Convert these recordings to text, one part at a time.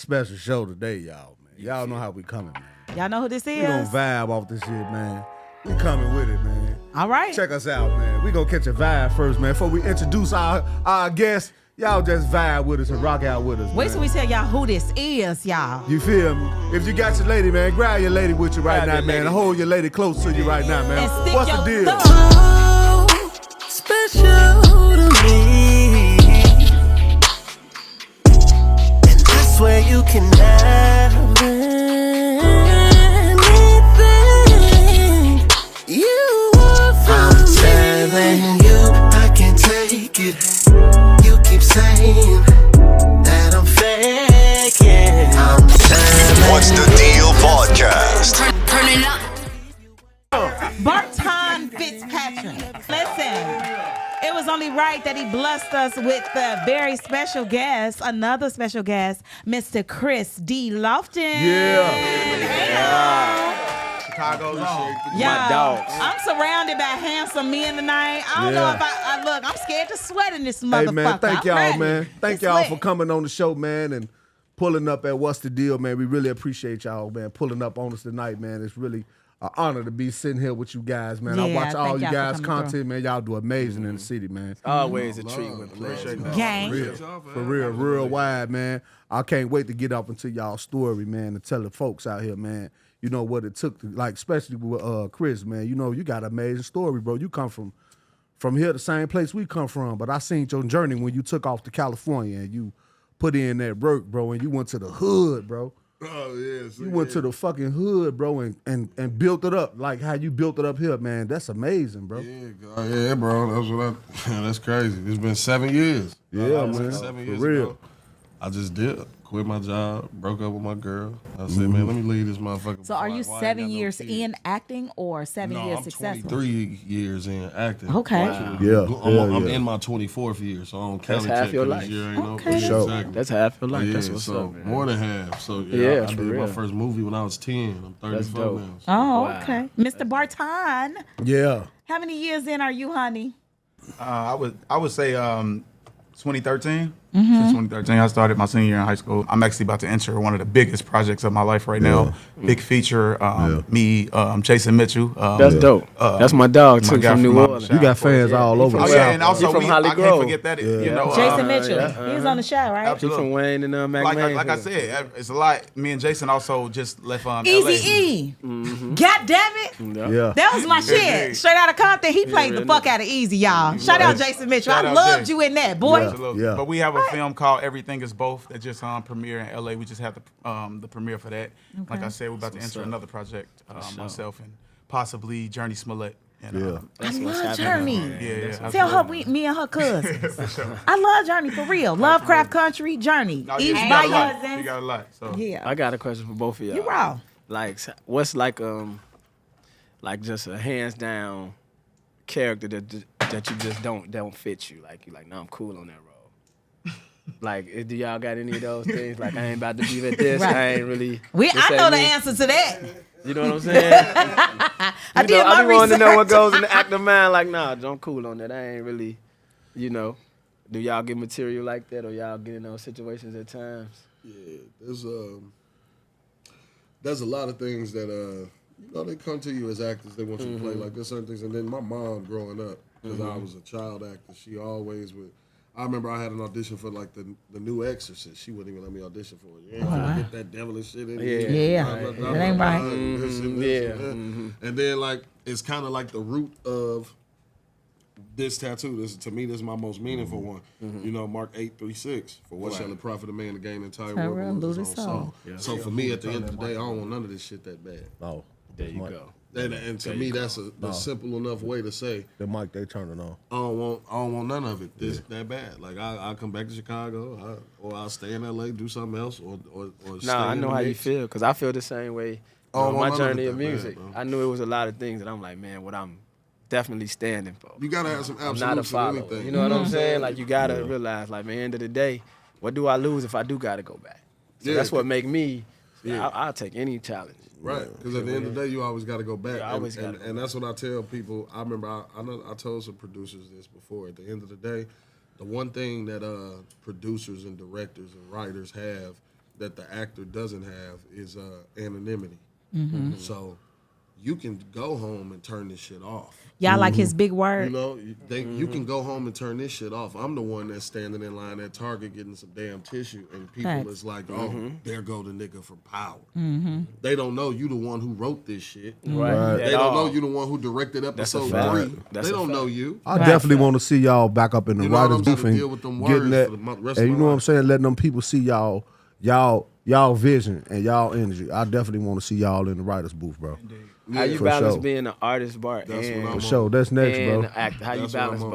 special show today, y'all, man. Y'all know how we coming, man. Y'all know who this is? We gonna vibe off this shit, man. We coming with it, man. All right. Check us out, man. We gonna catch a vibe first, man. Before we introduce our guests, y'all just vibe with us and rock out with us, Wait man. till we tell y'all who this is, y'all. You feel me? If you got your lady, man, grab your lady with you right now, man. And hold your lady close to you right now, man. And stick What's your the deal? thumb. So special to me, and I swear you can have anything you want from me. I'm telling you, I can't take it. You keep saying that I'm faking. I'm telling What's the Deal podcast? Turn it up. Barton Fitzpatrick. Listen, it was only right that he blessed us with the very special guest, another special guest, Mr. Kris D. Lofton. Chicago's on. Yeah, My dogs. I'm surrounded by handsome men tonight. I don't know if I look. I'm scared to sweat in this motherfucker. Hey, man, thank I'm y'all, ready. man. Thank It's y'all lit. for coming on the show, man, and pulling up at What's the Deal, man. We really appreciate y'all, man, pulling up on us tonight, man. It's really an honor to be sitting here with you guys, man. I Yeah, watch all thank you y'all for guys' coming content, through. man. Y'all do amazing in the city, man. Always a treat when playing. Gang. For real wide, man. I can't wait to get up into y'all story, man, and tell the folks out here, man, you know what it took to, like, especially with Kris, man. You know, you got an amazing story, bro. You come from here, the same place we come from, but I seen your journey when you took off to California and you put in that work, bro, and you went to the hood, bro. Oh, yes. You went to the fucking hood, bro, and built it up like how you built it up here, man. That's amazing, bro. Yeah, bro. That's crazy. It's been 7 years. Yeah, man. 7 years For real. ago. I just did. Quit my job, broke up with my girl. I said, man, let me leave this motherfucker. So are you Why I ain't 7 got no years kids? in acting or 7 No, years I'm successful? 23 years in acting. Okay. Wow. Yeah, I'm yeah. in my 24th year, so I don't count That's half your life. This year ain't Okay. no, Sure. exactly. That's half your life. Yeah, That's what's so up, man. more than half. So Yeah, I for did my real. first movie when I was 10. I'm 34 That's dope. now. So. Oh, Wow. okay. Mr. Barton, Yeah. how many years in are you, honey? I would say 2013. Since 2013, I started my senior year in high school. I'm actually about to enter one of the biggest projects of my life right now. Big feature. Me, Jason Mitchell. That's dope. That's my dog too guy from New from Orleans. You got fans all over the Oh South. yeah, and also He from Holly I can't Grove. forget that. You know, Jason Mitchell. yeah. He was on the show, right? He Absolutely. from Wayne and Mac like I said, it's a lot. Me and Jason also just left LA. Easy E. God damn it. Yeah. That was my shit. Straight out of Compton. He played the fuck out of Easy, y'all. Shout out Jason Mitchell. Shout I out loved Jay. you in that, boy. Yeah. Absolutely. But we have a film called Everything Is Both that just premiere in LA. We just had the premiere for that. Like I said, we're about to enter another project, myself and possibly Journey Smollett. And, I love Journey. yeah. Tell her me and her cousins. I love Journey for real. Lovecraft Country, Journey. No, Each you by got a lot. cousins. You got a lot. So Yeah. I got a question for both of y'all. You raw. Like, what's like just a hands down character that you just don't fit you? Like you like, no, I'm cool on that role. Like, do y'all got any of those things? Like, I ain't about to be with this. Right. I ain't really. I know the answer to that. You know what I'm saying? I did my I be wanting to know what research. goes in the actor mind. Like, nah, I'm cool on that. I ain't really, you know. Do y'all get material like that, or y'all get in those situations at times? Yeah, there's a lot of things that they come to you as actors. They want you to play like there's certain things. And then my mom growing up, because I was a child actor, she always would. I remember I had an audition for like the new Exorcist. She wouldn't even let me audition for it. You ain't gonna get that devilish shit in you. Yeah. That ain't right. And then like it's kind of like the root of this tattoo. This is my most meaningful one. You know, Mark 8:36. For what shall it profit a man to gain the entire world lose with his his own soul? soul? So for me, at the end of the day, I don't want none of this shit that bad. Oh. There you go. And to me, that's a simple enough way to say The mic they turning on. I don't want none of it that bad. Like I'll come back to Chicago, or I'll stay in LA, do something else, or stay Nah, I in know the how you mix. feel, because I feel the same way. I don't My want none of journey it of that bad, music, bro. I knew it was a lot of things that I'm like, man, what I'm definitely standing for. You gotta have some I'm not a absolutes in follower. anything. You know what I'm saying? Like, you gotta realize, like, man, end of the day, what do I lose if I do gotta go back? So Yeah. that's what make me. I'll take any challenge. Right, because at the end of the day, you always got to go back. Yeah, I always gotta go and that's what I tell people. I remember I told some producers this before. At the end of the day, the one thing that producers and directors and writers have that the actor doesn't have is anonymity. So you can go home and turn this shit off. Y'all like his big word? You know, you can go home and turn this shit off. I'm the one that's standing in line at Target getting some damn tissue, and people Facts. is like, oh, there go the nigga from Power. They don't know you the one who wrote this shit. Right. They don't know you the one who directed episode 3. That's They a don't fact. know you. I definitely want to see y'all back up in the You know what writers I'm saying? booth and Deal with them getting words that. for the rest And of you my know what I'm life. saying? Letting them people see y'all vision and y'all energy. I definitely want to see y'all in the writers booth, bro. How you For balance sure. being an artist, Bart, That's and, what I'm For sure. That's next, and bro. an actor? How you That's what I'm balance on.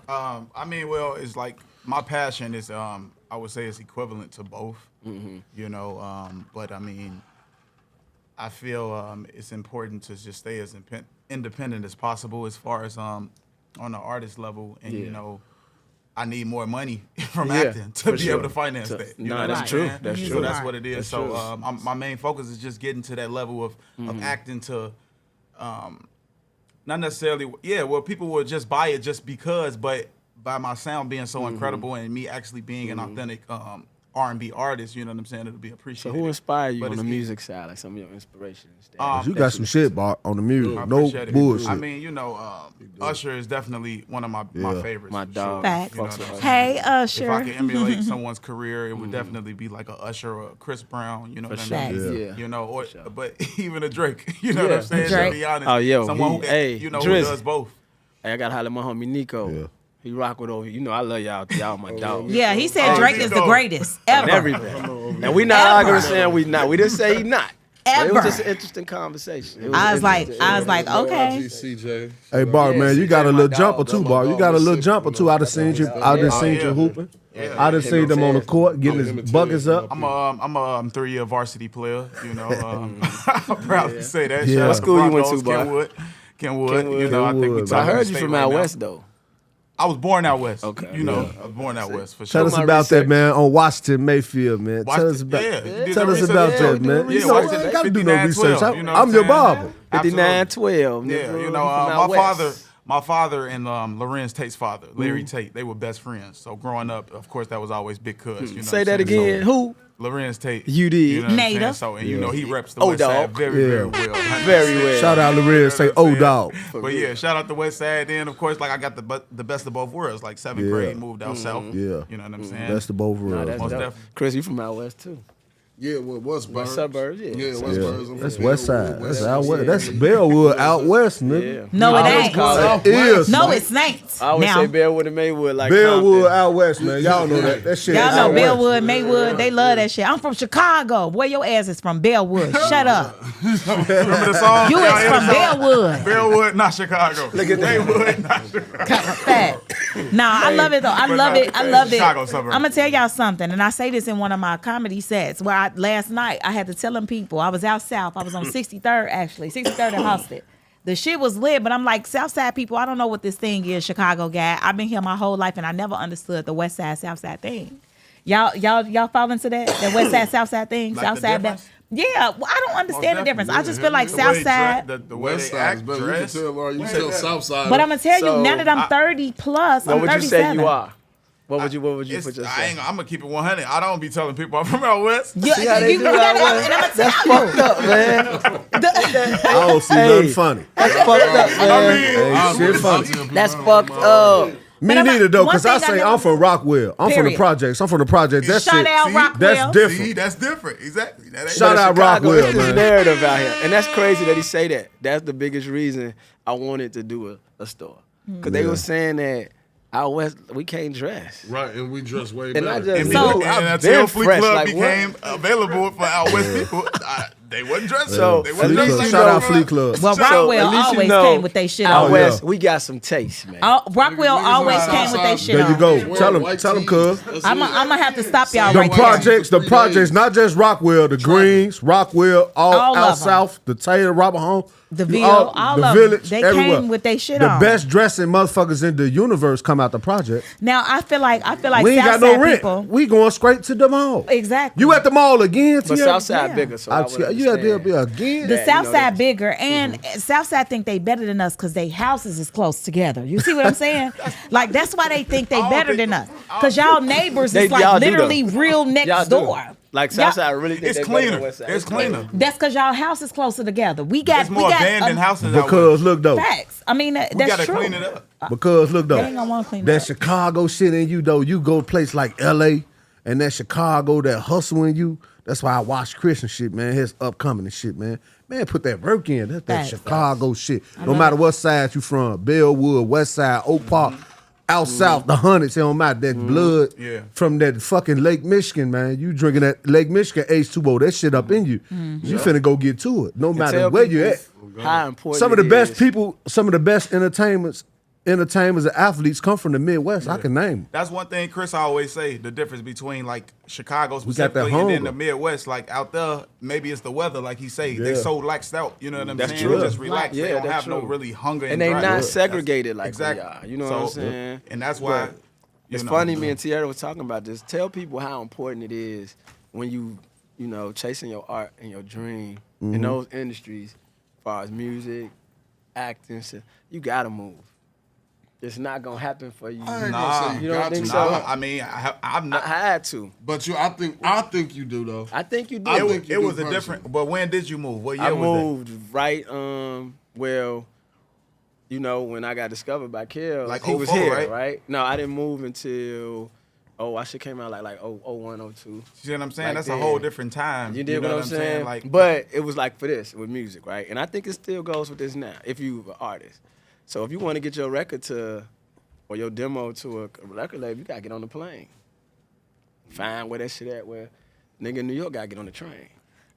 both? I mean, well, it's like my passion is, I would say it's equivalent to both, you know, but I mean, I feel it's important to just stay as independent as possible as far as on the artist level. And, you know, I need more money from acting to for be sure. able to finance that. You Nah, know that's what I'm true. saying? That's So true. that's what it is. That's So true. my main focus is just getting to that level of acting to, not necessarily, well, people will just buy it just because, but by my sound being so incredible and me actually being an authentic R&B artist, you know what I'm saying, it'll be So appreciated. who inspired you But on the it's- music side? Like some of your inspirations? You got some shit, Bart, on the music. I No appreciate it. bullshit. I mean, you know, Usher is definitely one of my favorites. My for dog. sure. Facts. You know what I'm saying? Hey, If I Usher. could emulate someone's career, it would definitely be like a Usher or a Chris Brown. You know what I mean? sure. Yeah. You know, or sure. but even a Drake. You know what I'm saying? Drake. To be honest, Oh, yo, someone who hey, you know Drizzy. who does both. Hey, I got to holler at my homie Nico. Yeah. He rock with over. You know, I love y'all. Y'all my dog. Yeah, he said Oh, Drake you is the know. greatest And ever. everything. And we not Ever. arguing saying we not. We didn't say he not. But it was Ever. just an interesting conversation. It I was like, interesting. okay. CJ. Hey, Bart, Yeah, man, you CJ got a my little dog, jumper though. too, My Bart. You dog got a was little sick, jumper you too. know. I done seen you. I done seen you hooping. I done seen them on the court getting his buckets up. I'm a 3-year varsity player. You know, I'm proud to say that. Yeah. Shout out What to school you went to, Broncos, Bart? Kenwood. You know, I think we Kenwood, But I talking heard you state from right out now. west though. I was born out west. Okay. You know, I was born out west for Tell sure. us my about that, research. man, on Washington Mayfield, man. Watch Tell the- us about yeah, you did Tell the us research. about Yeah, that, we do man. the You research. know, Watch I the ain't got to do no 59-12, research. you know I'm what your I'm barber. saying? 59-12. Yeah, nigga. you You know, from my out west. father and Lorenz Tate's father, Larry Tate, they were best friends. So growing up, of course, that was always big cuz. You know Say what that I'm saying? again. Who? Lorenz Tate. You did. You know what I'm saying? Native. So, and you know, he reps the Oh, West Side dog. very Yeah. well. Very well. Shout out Lorenz, say, oh, dog. But yeah, shout out the West Side. Then, of course, like I got the best of both worlds. Like 7th Yeah. grade, moved out south. Yeah. You know what I'm saying? That's the both Nah, worlds. that's Most dope. definitely. Chris, you from out west too. Yeah, well, West Burns. suburbs, yeah. Yeah, West Yeah. Burns. I'm That's from West Bellwood, Side. That's West out Side. west. That's Bellwood out west, Yeah. nigga. No, it ain't. It is. No, it's Saints. I always Now, say Bellwood and Maywood like Bellwood Compton. out west, man. Y'all know that. That shit y'all is know out west. Bellwood, Maywood. They love that shit. I'm from Chicago. Where your ass is from? Bellwood. Shut up. Remember the song? You Y'all is hear from the song? Bellwood. Bellwood, not Chicago. Look at Maywood, not Chicago. Fact. Nah, I love it though. I But love no, it. I love it. Chicago suburb. I'm gonna tell y'all something, and I say this in one of my comedy sets where last night I had to tell them people I was out south. I was on 63rd actually, 63rd and Hosted. The shit was lit, but I'm like, Southside people, I don't know what this thing is, Chicago guy. I've been here my whole life and I never understood the West Side, South Side thing. Y'all fall into that West Side, South Side thing? Like South the Side, difference? yeah. Well, I don't understand the difference. I just feel like The way South they Side. dress, the way West they Side is act, better. You can dress. tell, Laura, you tell South Side. But I'm gonna tell So, you, now that I'm 30 plus, What I'm would you 37. say you are? What would you It's- put I yourself? ain't, I'm gonna keep it 100. I don't be telling people I'm from out west. Yeah, See how they you do got out it, west? and I'm That's gonna tell you. fucked up, man. I don't see Hey. nothing funny. That's fucked up, man. Ain't shit funny. That's fucked up. Me But neither though, one because I thing I say never- I'm from Rockwell. I'm from the Period. projects. I'm from the projects. That's Shout shit. out See? Rockwell. That's different. See, that's different. Exactly. That ain't Shout out Chicago, Rockwell, it's this man. narrative out here, and that's crazy that he say that. That's the biggest reason I wanted to do a store, because they Yeah. were saying that out west we can't dress. Right, and we dress way And I better. just So- and I've until been Fleet fresh, Club like, became what? available for out west people, they wasn't dressing. So, they at wasn't least dressing. you Shout know- out Fleet Club. Well, So, Rockwell at least you always know, came with they shit out on. west, we got some taste, man. Rockwell Niggas always on the came with south they side. shit There on. you go. Wearing Tell them, white cuz. tees. That's I'm it. gonna have to stop y'all The right projects, the 3 projects, days. not just Rockwell, the Greens, Rockwell, all All out of 'em. south, the Taylor, Robert Home, The Ville, all the of 'em. Village, They everywhere. came with they shit the on. best dressing motherfuckers in the universe come out the project. Now I feel like We ain't got no Southside rent. people. We going straight to the mall. Exactly. You at the mall again? But Tia? Southside Yeah. bigger, so I would You at there understand. again? The Yeah, you South know Side that- bigger, and Southside think they better than us because they houses is close together. You see what I'm saying? Like that's why they think they I don't better think than so. us because y'all neighbors is Y'all like do, literally though. real Y'all next do. door. Like Southside really think It's they better than cleaner. West Side. It's cleaner. That's because y'all houses closer together. We got It's more abandoned houses out Because look though, facts. I mean, We that's gotta true. clean it up. because look They ain't gonna though, wanna clean it that up. Chicago shit in you though. You go to a place like L.A. and that Chicago, that hustle in you. That's why I watch Kris and shit, man. His upcoming and shit, man. Man, put that work in. That's that Facts. Chicago shit. No matter what side you from, Bellwood, West Side, Oak Park, out south, the hundreds, it don't matter. That blood from that fucking Lake Michigan, man. You drinking that Lake Michigan H2O, that shit up in you. You finna go get to it. No matter tell where you at. How important Some of the it best is. people, some of the best entertainers and athletes come from the Midwest. I can name them. That's one thing Kris always say, the difference between like Chicago got that specifically and then hunger. the Midwest. Like out there, maybe it's the weather, like he say. They Yeah. so laxed out, you know what I'm That's saying? true. They just relax. Yeah, they don't that's have no true. really hunger And they drive. not That's- segregated like exactly. we are. You know what I'm saying? And that's why It's you know, funny, me and Tierra was talking about this. Tell people how important it is when you know, chasing your art and your dream in those industries, as far as music, acting, shit, you gotta move. It's not gonna happen for you. I ain't Nah. gonna say you You don't got think to. so? I mean, I'm I not. had to. But I think you do though. I think you did. I It, think you it do was a personally. different. But when did you move? What year I was moved right, well, you know, when I got discovered by Kel, Like he was 04, here, right? No, I didn't move until, I should came out like 01, 02. You see what I'm saying? Like That's then. a whole different time. You did know what I'm saying? Like, but it was like for this, with music, right? And I think it still goes with this now, if you an artist. So if you want to get your record or your demo to a record label, you got to get on the plane. Find where that shit at, where nigga in New York got to get on the train.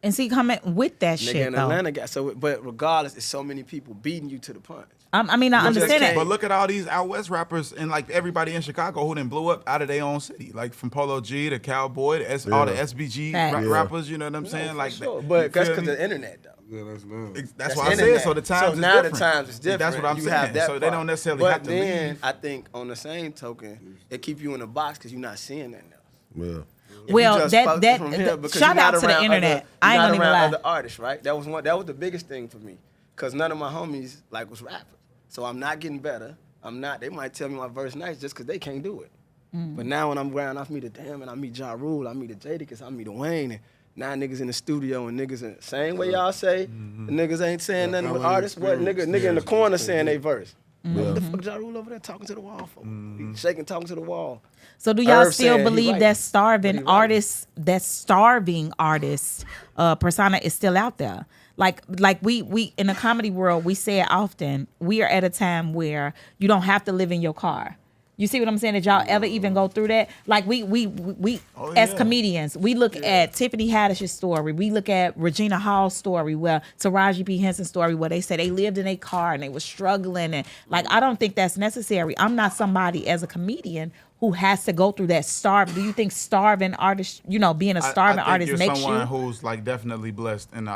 And see, coming with that Nigga shit in though. Atlanta got, but regardless, it's so many people beating you to the punch. I mean, I You just understand can't- it. But look at all these out west rappers and like everybody in Chicago who done blew up out of their own city, like from Polo G to Cowboy to all the SBG Facts. rappers. You know what I'm saying? For Like, sure. you But that's feel because me? of the internet, though. Yeah, that's nice. That's why I internet. said. So the times So is now different. the times is different. That's what I'm you saying. Have that So they part. don't necessarily but have to then, leave. I think on the same token, it keep you in a box because you're not seeing nothing else. Yeah. If you Well, just that- focus that- from here, that- because shout you're not out to the around internet. Other, I ain't you're gonna not even around lie. other artists, right? That was the biggest thing for me, because none of my homies like was rappers. So I'm not getting better. I'm not. They might tell me my verse nice just because they can't do it. But now when I'm around, I meet a Damn and I meet Ja Rule, I meet a Jadakiss, I meet a Wayne, and now niggas in the studio and niggas in same way y'all say, the niggas ain't saying nothing with LA artists. What nigga in the experience. corner saying they verse. What the fuck Ja Rule over there talking to the wall for? He shaking, talking to the wall. So do y'all Irv still said he believe right. that But starving he right. artist, that starving artist persona is still out there? Like we in the comedy world, we say it often. We are at a time where you don't have to live in your car. You see what I'm saying? Did y'all ever even go through that? Like we as yeah. comedians, we look at Tiffany Haddish's story. We look at Regina Hall's story, where Taraji P. Henson's story, where they said they lived in a car and they were struggling. And like, I don't think that's necessary. I'm not somebody as a comedian who has to go through that starve. Do you think starving artist, being a starving I think artist you're makes someone you? who's like definitely blessed and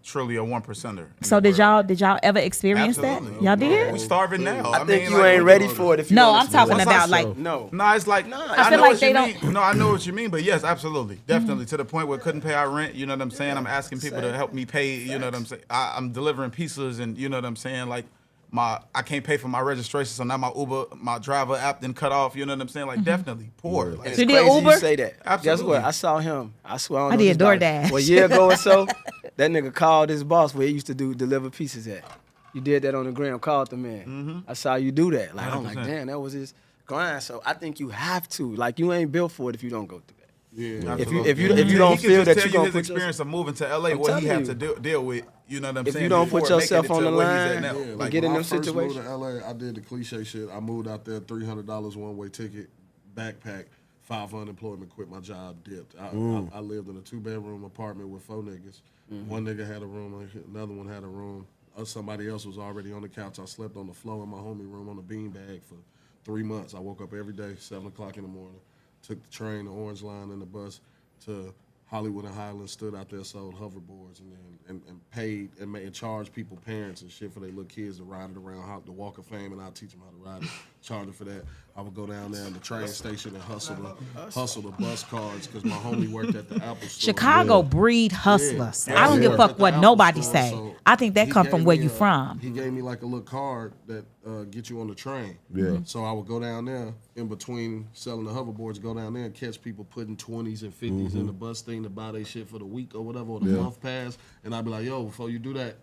truly a 1%er. So did y'all ever experience Absolutely. that? Y'all did? We starving now. I think mean, you like, ain't ready for it if you No, don't I'm talking experience about it. like No. No, it's like I I feel know like what they you don't- mean. No, I know what you mean, but yes, absolutely, definitely to the point where couldn't pay our rent. You know what I'm saying? I'm asking people to help me pay. You know what I'm saying? I'm delivering pizzas, and you know what I'm saying? Like I can't pay for my registration, so now my driver app then cut off. You know what I'm saying? Like definitely poor. Like, It's You did crazy Uber? you say that. Guess Absolutely. what? I saw him. I swear I don't I know did this about DoorDash. Well, a year ago or so, that nigga called his boss where he used to deliver pizzas at. You did that on the gram, called the man. I saw you do that. Like, I'm like, 100%. damn, that was his grind. So I think you have to. Like, you ain't built for it if you don't go through that. Yeah. If you He don't can feel just that tell you you gonna his put experience of moving to LA, I'm what he telling had to deal with. You know what I'm If saying? you don't put before yourself making it on to the where he's at line, now. Yeah, Like, get in when them I first moved situations. to LA, I did the cliche shit. I moved out there, $300 one-way ticket, backpack, 5 unemployment, quit my job, dipped. I lived in a 2-bedroom apartment with 4 niggas. One nigga had a room, another one had a room. Somebody else was already on the couch. I slept on the floor in my homie room on a beanbag for 3 months. I woke up every day, 7 o'clock in the morning, took the train, the Orange Line, and the bus to Hollywood and Highland, stood out there, sold hoverboards, and paid and charged people, parents and shit, for their little kids to ride it around the Walk of Fame, and I'll teach them how to ride it, charge them for that. I would go down there in the train station and hustle the bus cards, because my homie worked at the Apple store. Chicago breed hustlers. Yeah. I don't give a At fuck the what Apple nobody store, say. so I think that he come from gave where me you from. He gave me like a little card that get you on the train. Yeah. So I would go down there in between selling the hoverboards, go down there and catch people putting 20s and 50s in the bus thing to buy their shit for the week or whatever, or the month pass. And I'd be like, yo, before you do that,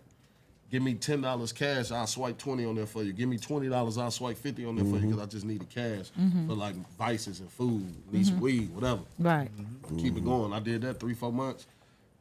give me $10 cash, I'll swipe 20 on there for you. Give me $20, I'll swipe 50 on there for you because I just need the cash for like vices and food, need some weed, whatever. Right. Keep it going. I did that 3-4 months.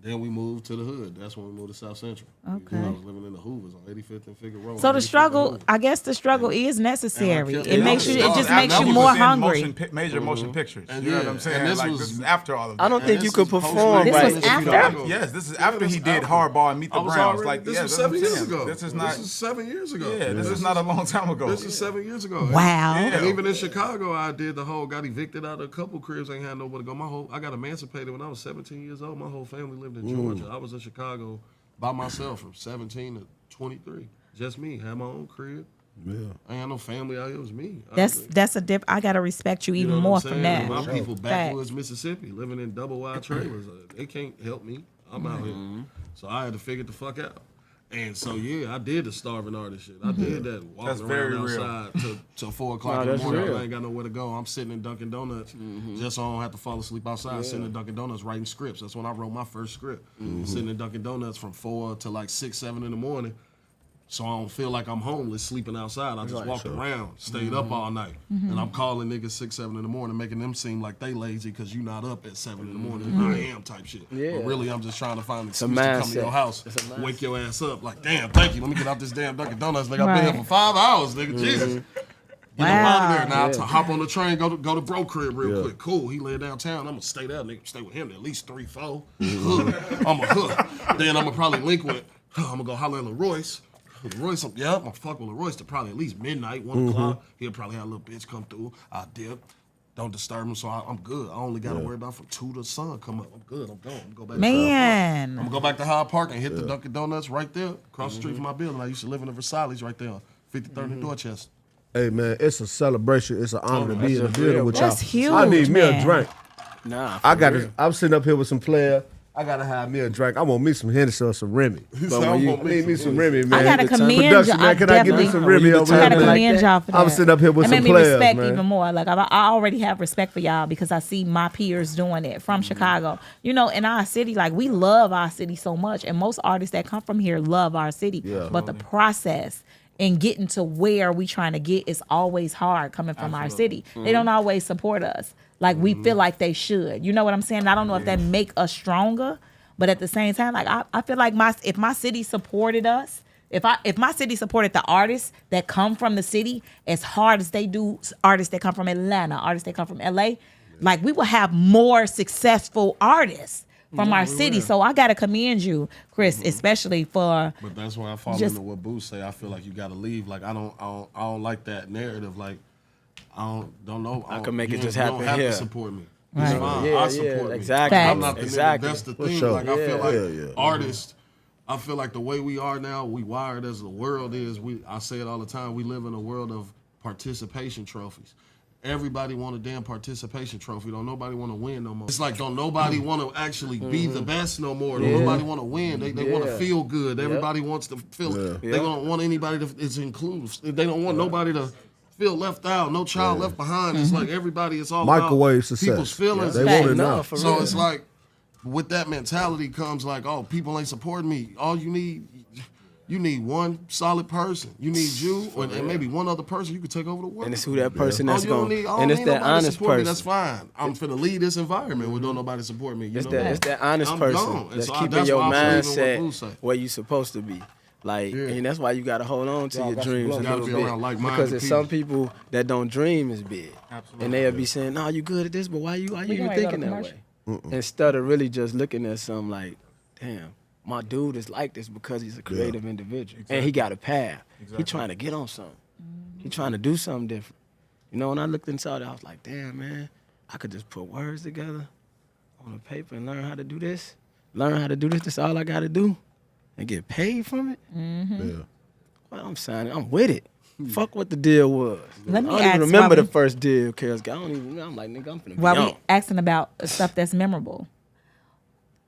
Then we moved to the hood. That's when we moved to South Central. Okay. I was living in the Hoovers on 85th and Figueroa. So the 85th struggle, and Hoover. I guess the struggle is necessary. And I It kept- makes you. It just That makes you was more in hungry. Major motion pictures. And You know yeah, what I'm saying? and this Like, was- this is after all of that. I don't think And you this could is post- perform This right was if you after? don't. Yes, this is Yeah, after this he is did after. Hardball and Meet I the was Browns. already, Like, this yeah, was that's what 7 I'm years saying. ago. This is not. This is 7 years ago. Yeah, this is not a long time ago. This is 7 years ago. Wow. And even in Chicago, I did the whole, got evicted out of a couple cribs, ain't had nowhere to go. I got emancipated when I was 17 years old. My whole family lived in Georgia. I was in Chicago by myself from 17 to 23. Just me. Had my own crib. Yeah. I ain't had no family out here. It was me. That's a dip. I gotta respect you You even know what more I'm from saying? that. My people Facts. backwoods Mississippi living in double wide trailers. They can't help me. I'm out here. So I had to figure the fuck out. And so yeah, I did the starving artist shit. I did that walking That's around very real. outside till 4 o'clock No, in the that's morning. real. I ain't got nowhere to go. I'm sitting in Dunkin' Donuts just so I don't have to fall asleep outside. Sitting in Dunkin' Donuts writing scripts. That's when I wrote my first script. Sitting in Dunkin' Donuts from 4 to like 6, 7 in the morning. So I don't feel like I'm homeless sleeping outside. I just walked around, stayed up all night. And I'm calling niggas 6, 7 in the morning, making them seem like they lazy because you not up at 7 in the morning. I am type shit. Yeah. But really, I'm just trying to find an a excuse to come to mindset. your house, It's a mindset. wake your ass up. Like, damn, thank you. Let me get out this damn Dunkin' Donuts. Nigga, I've been here Right. for 5 hours, nigga. Jesus. Get up out of there. Now to hop on the train, go to bro crib real quick. Cool. He live downtown. I'm gonna stay there, nigga. Stay with him at least 3, 4. I'm a hook. Then I'm gonna probably link with. I'm gonna go holler at LaRoyce. LaRoyce, I'm gonna fuck with LaRoyce to probably at least midnight, 1 o'clock. He'll probably have a little bitch come through. I'll dip. Don't disturb him, so I'm good. I only gotta worry about from 2 to sun come up. I'm good. I'm going. I'm gonna go back. I'm Man. gonna go back to Hyde Park and hit the Dunkin' Donuts right there, across the street from my building. I used to live in the Versailles right there, 53rd and Dorchester. Hey man, it's a celebration. It's an honor to be in the just building real, with bro. y'all. That's huge, I need me a man. drink. Nah, I for got real. to. I'm sitting up here with some player. I gotta have me a drink. I want me some Hennessy or some Remy. So when you- I need me some Remy, man. I gotta commend Production, y'all. man. Can I get me some Remy you over I here, gotta Like man? commend that? y'all for that. I'm sitting up here with it some made me players, respect man. even more. Like I already have respect for y'all because I see my peers doing it from Chicago. You know, in our city, like we love our city so much, and most artists that come from here love our city. But the process in getting to where we trying to get is always hard coming from our city. They don't always support us like we feel like they should. You know what I'm saying? I don't know if that make us stronger, but at the same time, like I feel like if my city supported us, if my city supported the artists that come from the city as hard as they do artists that come from Atlanta, artists that come from LA, like we will have more successful artists from our city. So I gotta commend you, Kris, especially for But that's why I fall Just- into what Boo say. I feel like you gotta leave. Like I don't like that narrative. Like I don't know. I can make you it just don't- you happen don't have here. to support me. It's Right. fine. Yeah, I yeah, support me. exactly. I'm not the Exactly. nigga. That's the For thing. sure. Like I feel like Yeah. artists. I feel like the way we are now, we wired as the world is. I say it all the time. We live in a world of participation trophies. Everybody want a damn participation trophy. Don't nobody want to win no more. It's like don't nobody want to actually be the best no more. Don't nobody want to win. They want to feel good. Everybody wants to feel. They don't want anybody to. It's inclusive. They don't want nobody to feel left out. No child left behind. It's like everybody. It's all Microwave about success. people's feelings. They Facts. want it No, now. for So real. it's like, with that mentality comes like, oh, people ain't supporting me. All you need one solid person. You need you and maybe one other person. You could take over the world. And it's who that person Oh, that's you don't going, need, I don't and it's need that nobody to honest support me. person. That's fine. I'm finna lead this environment where don't nobody support me. You It's know that, that? it's that honest I'm person gone. And that's so keeping that's your why I believe in what Boo mindset say. where you supposed to be. Like, and that's why you gotta hold on to your got dreams some a gotta little be around bit. like-minded Because there's some people. people that don't dream as big. Absolutely. And they'll be saying, no, you good at this, but why you can even already go to thinking that way? commercial. Instead of really just looking at something like, damn, my dude is like this because he's a creative individual. And he got a path. He trying to get on something. He trying to do something different. You know, when I looked inside, I was like, damn, man, I could just put words together on a paper and learn how to do this. Learn how to do this. That's all I got to do. And get paid from it. Yeah. Well, I'm signing. I'm with it. Fuck what the deal was. Let me I don't ask even remember why the first deal, Kris. I don't even. I'm like, nigga, I'm finna be while we on. asking about stuff that's memorable.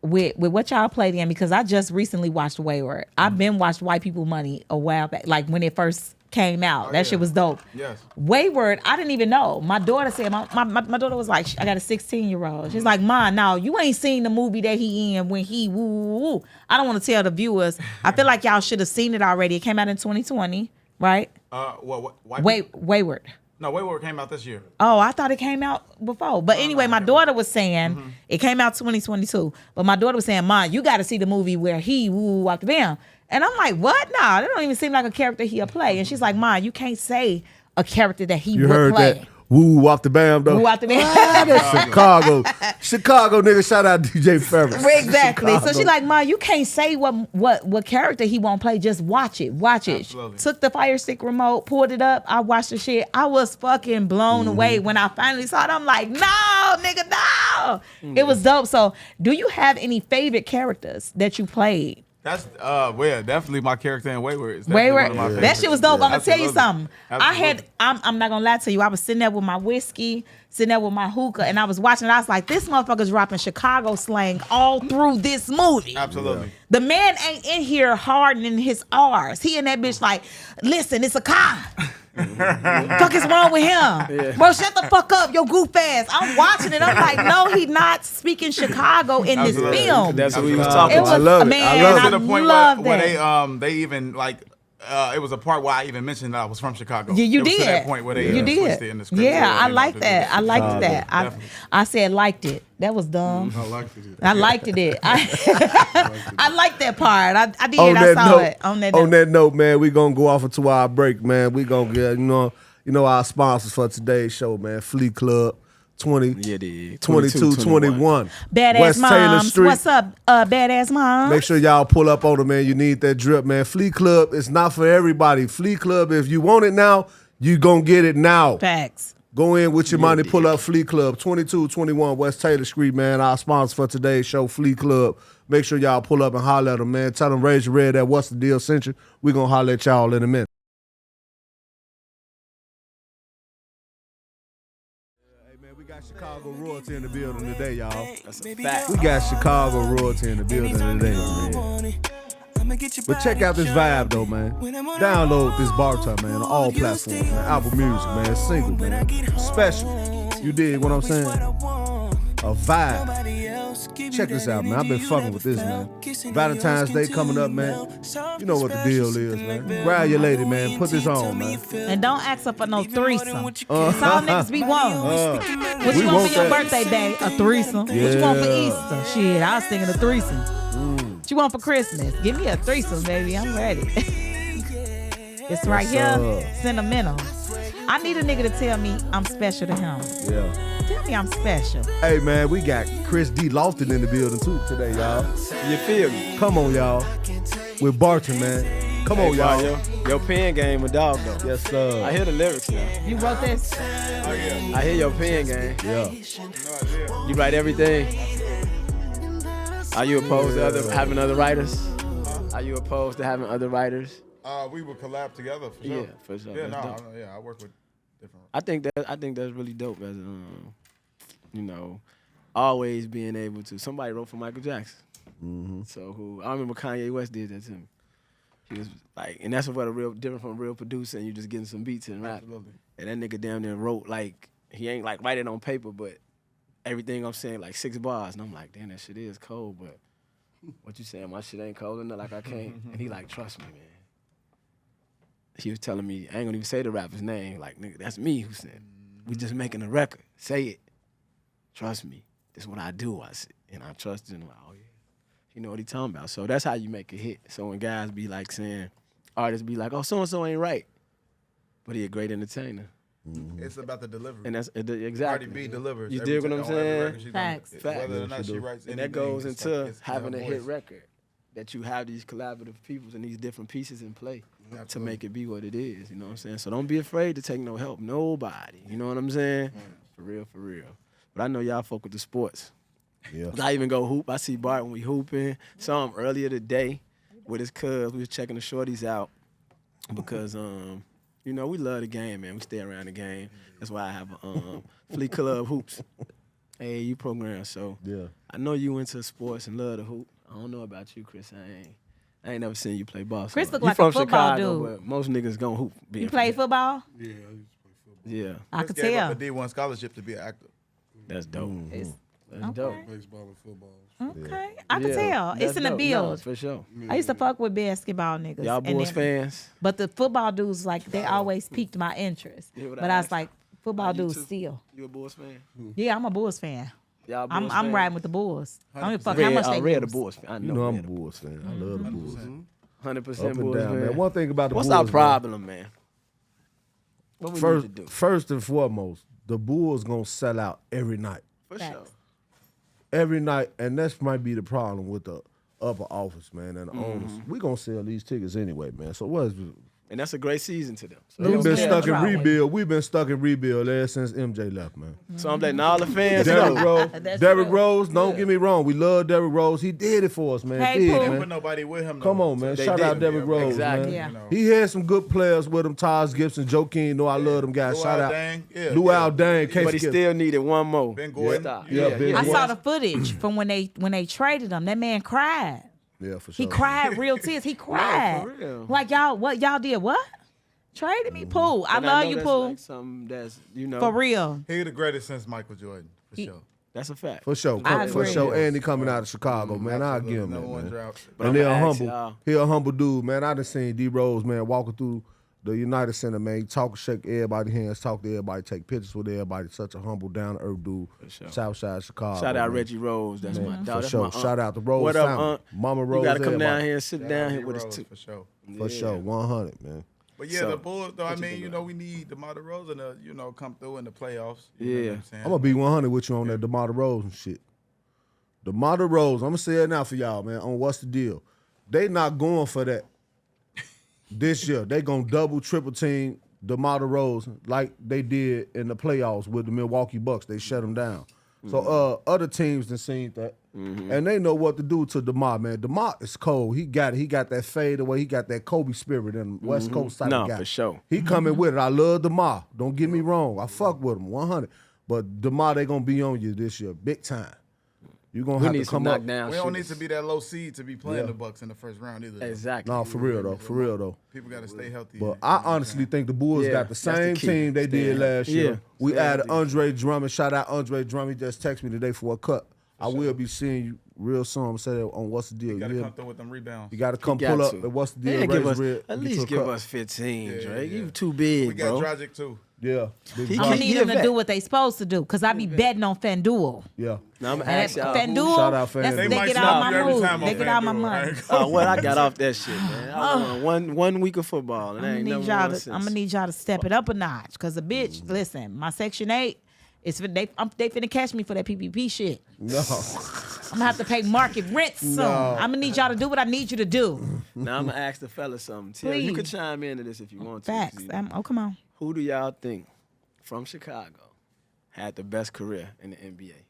With what y'all played in, because I just recently watched Wayward. I've been watched White People Money a while back, like when it first came out. That shit was dope. Yes. Wayward, I didn't even know. My daughter said, my daughter was like, I got a 16-year-old. She's like, Ma, no, you ain't seen the movie that he in when he woo. I don't want to tell the viewers. I feel like y'all should have seen it already. It came out in 2020, right? Wayward. No, Wayward came out this year. Oh, I thought it came out before. But anyway, my daughter was saying it came out 2022. But my daughter was saying, Ma, you got to see the movie where he walked down. And I'm like, what? Nah, that don't even seem like a character he'll play. And she's like, Ma, you can't say a character that he would play. That? Woo, walk the bam, though. Woo out the bam. That's Chicago, nigga. Shout out DJ Ferris. Exactly. Chicago. So she's like, Ma, you can't say what character he won't play. Just watch it. Watch it. Absolutely. Took the Fire Stick remote, pulled it up. I watched the shit. I was fucking blown away when I finally saw it. I'm like, no, nigga, no. It was dope. So do you have any favorite characters that you played? That's definitely my character in Wayward. Wayward, that shit was dope. I'm gonna tell you something. Absolutely. I'm not gonna lie to you. I was sitting there with my whiskey, sitting there with my hookah, and I was watching. I was like, this motherfucker's dropping Chicago slang all through this movie. Absolutely. The man ain't in here hardening his R's. He in that bitch like, listen, it's a car. Fuck is wrong with him? Yeah. Bro, shut the fuck up, yo goof ass. I'm watching it. I'm like, no, he not speaking Chicago in this film. That's what we was talking about. I love it. Man, I love it. To the point love where that. they even like it was a part where I even mentioned that I was from Chicago. Yeah, you it was did. To that point where they you did. switched it in the script. Yeah, I you know, like that. I liked that. Definitely. I said liked it. That was dumb. I liked it. I liked it. I liked that part. I did. I saw it. On that note, man, we gonna go off into our break, man. We gonna get you know our sponsors for today's show, man. Flea Club. 22, 21. Badass West moms. Taylor Street. What's up, badass moms? Make sure y'all pull up on it, man. You need that drip, man. Flea Club is not for everybody. Flea Club, if you want it now, you gonna get it now. Facts. Go in with your money, pull up Flea Club, 2221 West Taylor Street, man. Our sponsor for today's show, Flea Club. Make sure y'all pull up and holler at them, man. Tell them Raise Your Red at What's the Deal sent you. We gonna holler at y'all in a minute. We got Chicago royalty in the building today, y'all. That's a fact. We got Chicago royalty in the building today, man. But check out this vibe, though, man. Download this Barton, man, on all platforms, man. Apple Music, man. Single, man. Special. You dig what I'm saying? A vibe. Check this out, man. I've been fucking with this, man. Valentine's Day coming up, man. You know what the deal is, man. Grab your lady, man. Put this on, man. And don't ask her for no threesome. That's all niggas be wanting. What you want for your birthday, babe? A threesome. Yeah. What you want for Easter? Shit, I was thinking a threesome. What you want for Christmas? Give me a threesome, baby. I'm ready. It's right here. Sentimental. I need a nigga to tell me I'm special to him. Yeah. Tell me I'm special. Hey, man, we got Kris D. Lofton in the building, too, today, y'all. You feel me? Come on, y'all. With Barton, man. Come on, y'all. Your pen game a dog, though. Yes, sir. I hear the lyrics now. You wrote this? I hear your pen game. Yeah. You write everything. Are you opposed to having other writers? Are you opposed to having other writers? We would collab together for sure. Yeah, for sure. Yeah, That's dope. I work with different. I think that's really dope as always being able to. Somebody wrote for Michael Jackson. Mm-hmm. So I remember Kanye West did that to me. He was like, and that's what a real different from a real producer, and you just getting some beats and rap. Absolutely. And that nigga down there wrote like he ain't like write it on paper, but everything I'm saying like 6 bars, and I'm like, damn, that shit is cold, but what you saying? My shit ain't cold enough. Like I can't. And he like, trust me, man. He was telling me, I ain't gonna even say the rapper's name. Like, nigga, that's me who said, we just making a record. Say it. Trust me. This is what I do. I said, and I trusted him. Like, oh yeah, you know what he talking about. So that's how you make a hit. So when guys be like saying, artists be like, oh, so and so ain't right, but he a great entertainer. Mm-hmm. It's about the delivery. And that's exactly. Cardi B delivers. You dig what I'm saying? Facts. Whether or not she writes And anything, that goes it's into like it's having a her hit voice. record. That you have these collaborative peoples and these different pieces in play to make it be what it is. You know what I'm saying? So don't be afraid to take no help. Nobody. You know what I'm saying? For real, for real. But I know y'all fuck with the sports. Yeah. I even go hoop. I see Barton when we hooping. Saw him earlier today with his cuz. We was checking the shorties out because, we love the game, man. We stay around the game. That's why I have a Flea Club Hoops AAU program. So Yeah. I know you into sports and love the hoop. I don't know about you, Kris. I ain't never seen you play ball. Chris so. look You like a from football Chicago, dude. but most niggas gonna hoop. You play football? Yeah, I used to play football. Yeah, I could Gave tell. up a D1 scholarship to be an actor. that's dope. It's- That's okay. dope. Baseball and football. Okay, I could Yeah, tell. that's It's in the dope. build. No, for sure. I used to fuck with basketball niggas. Y'all and Bulls then- fans? But the football dudes, like, they always piqued my interest. Yeah, what But I I was asked. like, football You dudes too? still. You a Bulls fan? Yeah, I'm a Bulls fan. Y'all I'm Bulls I'm fans? riding with the Bulls. I don't give a fuck Red, how much they Red a lose. Bulls fan. I know, You know I'm a Red Bulls fan. I love the Bulls. 100% Up and Bulls down, fan. man. One thing about the What's Bulls, our man, problem, man? What we need to do? First and foremost, the Bulls gonna sell out every night. For sure. Facts. Every night, and that might be the problem with the upper office, man, and the owners. We gonna sell these tickets anyway, man. So what is And that's a great season to them. So, we've been Yeah, stuck in drawing. rebuild. We've been stuck in rebuild ever since MJ left, man. so I'm letting all the fans Derrick know. Rose, That's Derrick true. Rose. Don't get me wrong, we love Derrick Rose. He did it for us, man. Hey, He did, Pooh. But man. nobody with him. Come though. on, man. They Shout out did. Derrick Rose, Exactly. Yeah. man. He had some good players with him. Taj Gibson, Joe King. Know I love them guys. Lou Shout out Aldang, yeah, Luau yeah. Dang. Can't But he skip. still needed one more. Ben Gordon. Stop. Yeah, Ben I Gordon. saw the footage from when they traded him. That man cried. Yeah, for sure. He cried real tears. He cried. for real. Like y'all did what? Traded me, Pooh. I And love know you, that's Pooh. Like something that's, you know, For real. He the greatest since Michael Jordan, for sure. that's a fact. For sure, I for agree. sure. And he coming out of Chicago, man. I'll Absolutely. give him Number that, one man. draft. But And I'm he a gonna ask humble, y'all- he a humble dude, man. I done seen D Rose, man, walking through the United Center, man. He talk, shake everybody's hands, talk to everybody, take pictures with everybody. Such a humble, down to earth dude. sure. Southside Chicago. Shout out man. Reggie Rose. That's my For dog. That's sure. my aunt. Shout out to Rose What up, family. aunt? Mama Rose, You gotta come down everybody. here and sit down here with us D-Rose, too. for sure. For sure, 100, man. But yeah, So, the Bulls, though, I what you mean, think you about know, we need DeMar DeRozan to, you know, come through in the playoffs. You know Yeah. what I'm saying? I'm gonna be 100 with you on that DeMar DeRozan shit. DeMar DeRozan, I'm gonna say it now for y'all, man. On what's the deal? They not going for that this year. They gonna double, triple team DeMar DeRozan like they did in the playoffs with the Milwaukee Bucks. They shut them down. So other teams done seen that, and they know what to do to DeMar, man. DeMar is cold. He got it. He got that fade away. He got that Kobe spirit in him. West Coast type No, of guy. for sure. He coming with it. I love DeMar. Don't get me wrong. I fuck with him 100. But DeMar, they gonna be on you this year, big time. You gonna We have need to some come up. knockdown. We don't need shooters. to be that low seed to be playing the Bucks in the first round either. Exactly. No, for real though. For real though. People got to stay healthy. But I honestly think the Bulls Yeah, got the that's the same key. team they did Stay last healthy. year. Yeah, We stay added healthy. Andre Drummond. Shout out Andre Drummond. He just texted me today for a cut. I will be seeing you real soon. I'm gonna say that on what's the deal. you got You to hear come me? through with them rebounds. You got to come Got pull up. to. And what's the They deal? give Raise us, red, at get least you a give cut. us 15, Yeah, Drake. yeah. You too big, We got bro. Dragic too. Yeah. Big I'm drop. gonna He need a them to vet. do what they supposed to do, because I be betting on FanDuel. Yeah. Now I'm gonna And ask y'all. FanDuel, Shout out that's- FanDuel. they They might get snap all you my every moves. time on They get all my FanDuel. money. What I got off that shit, man. I won one week of football, and I I'm ain't gonna never need y'all won to. since. I'm gonna need y'all to step it up a notch, cause a bitch. Listen, my Section 8. They finna catch me for that PPP shit. No. I'm gonna have to pay market rent soon. I'm gonna need y'all to do what I need you to do. Now I'm gonna ask the fella something. Tell you Please. could chime into this if you want to. 'cause Facts. you know. Oh, come on. Who do y'all think from Chicago had the best career in the NBA?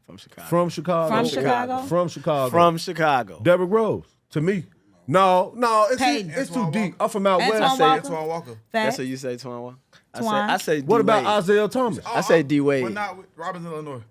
From Chicago. From Chicago. From Chicago? From Chicago. From Chicago. Derrick Rose. To me. No, Peyton. it's too deep. I'm from out Antoine west. Walker. Antoine Walker. That's Facts. what you say, Twan. Twan. I say. What about D-Wade. Isaiah Thomas? I say D Wade. But not with Robinson, Illinois.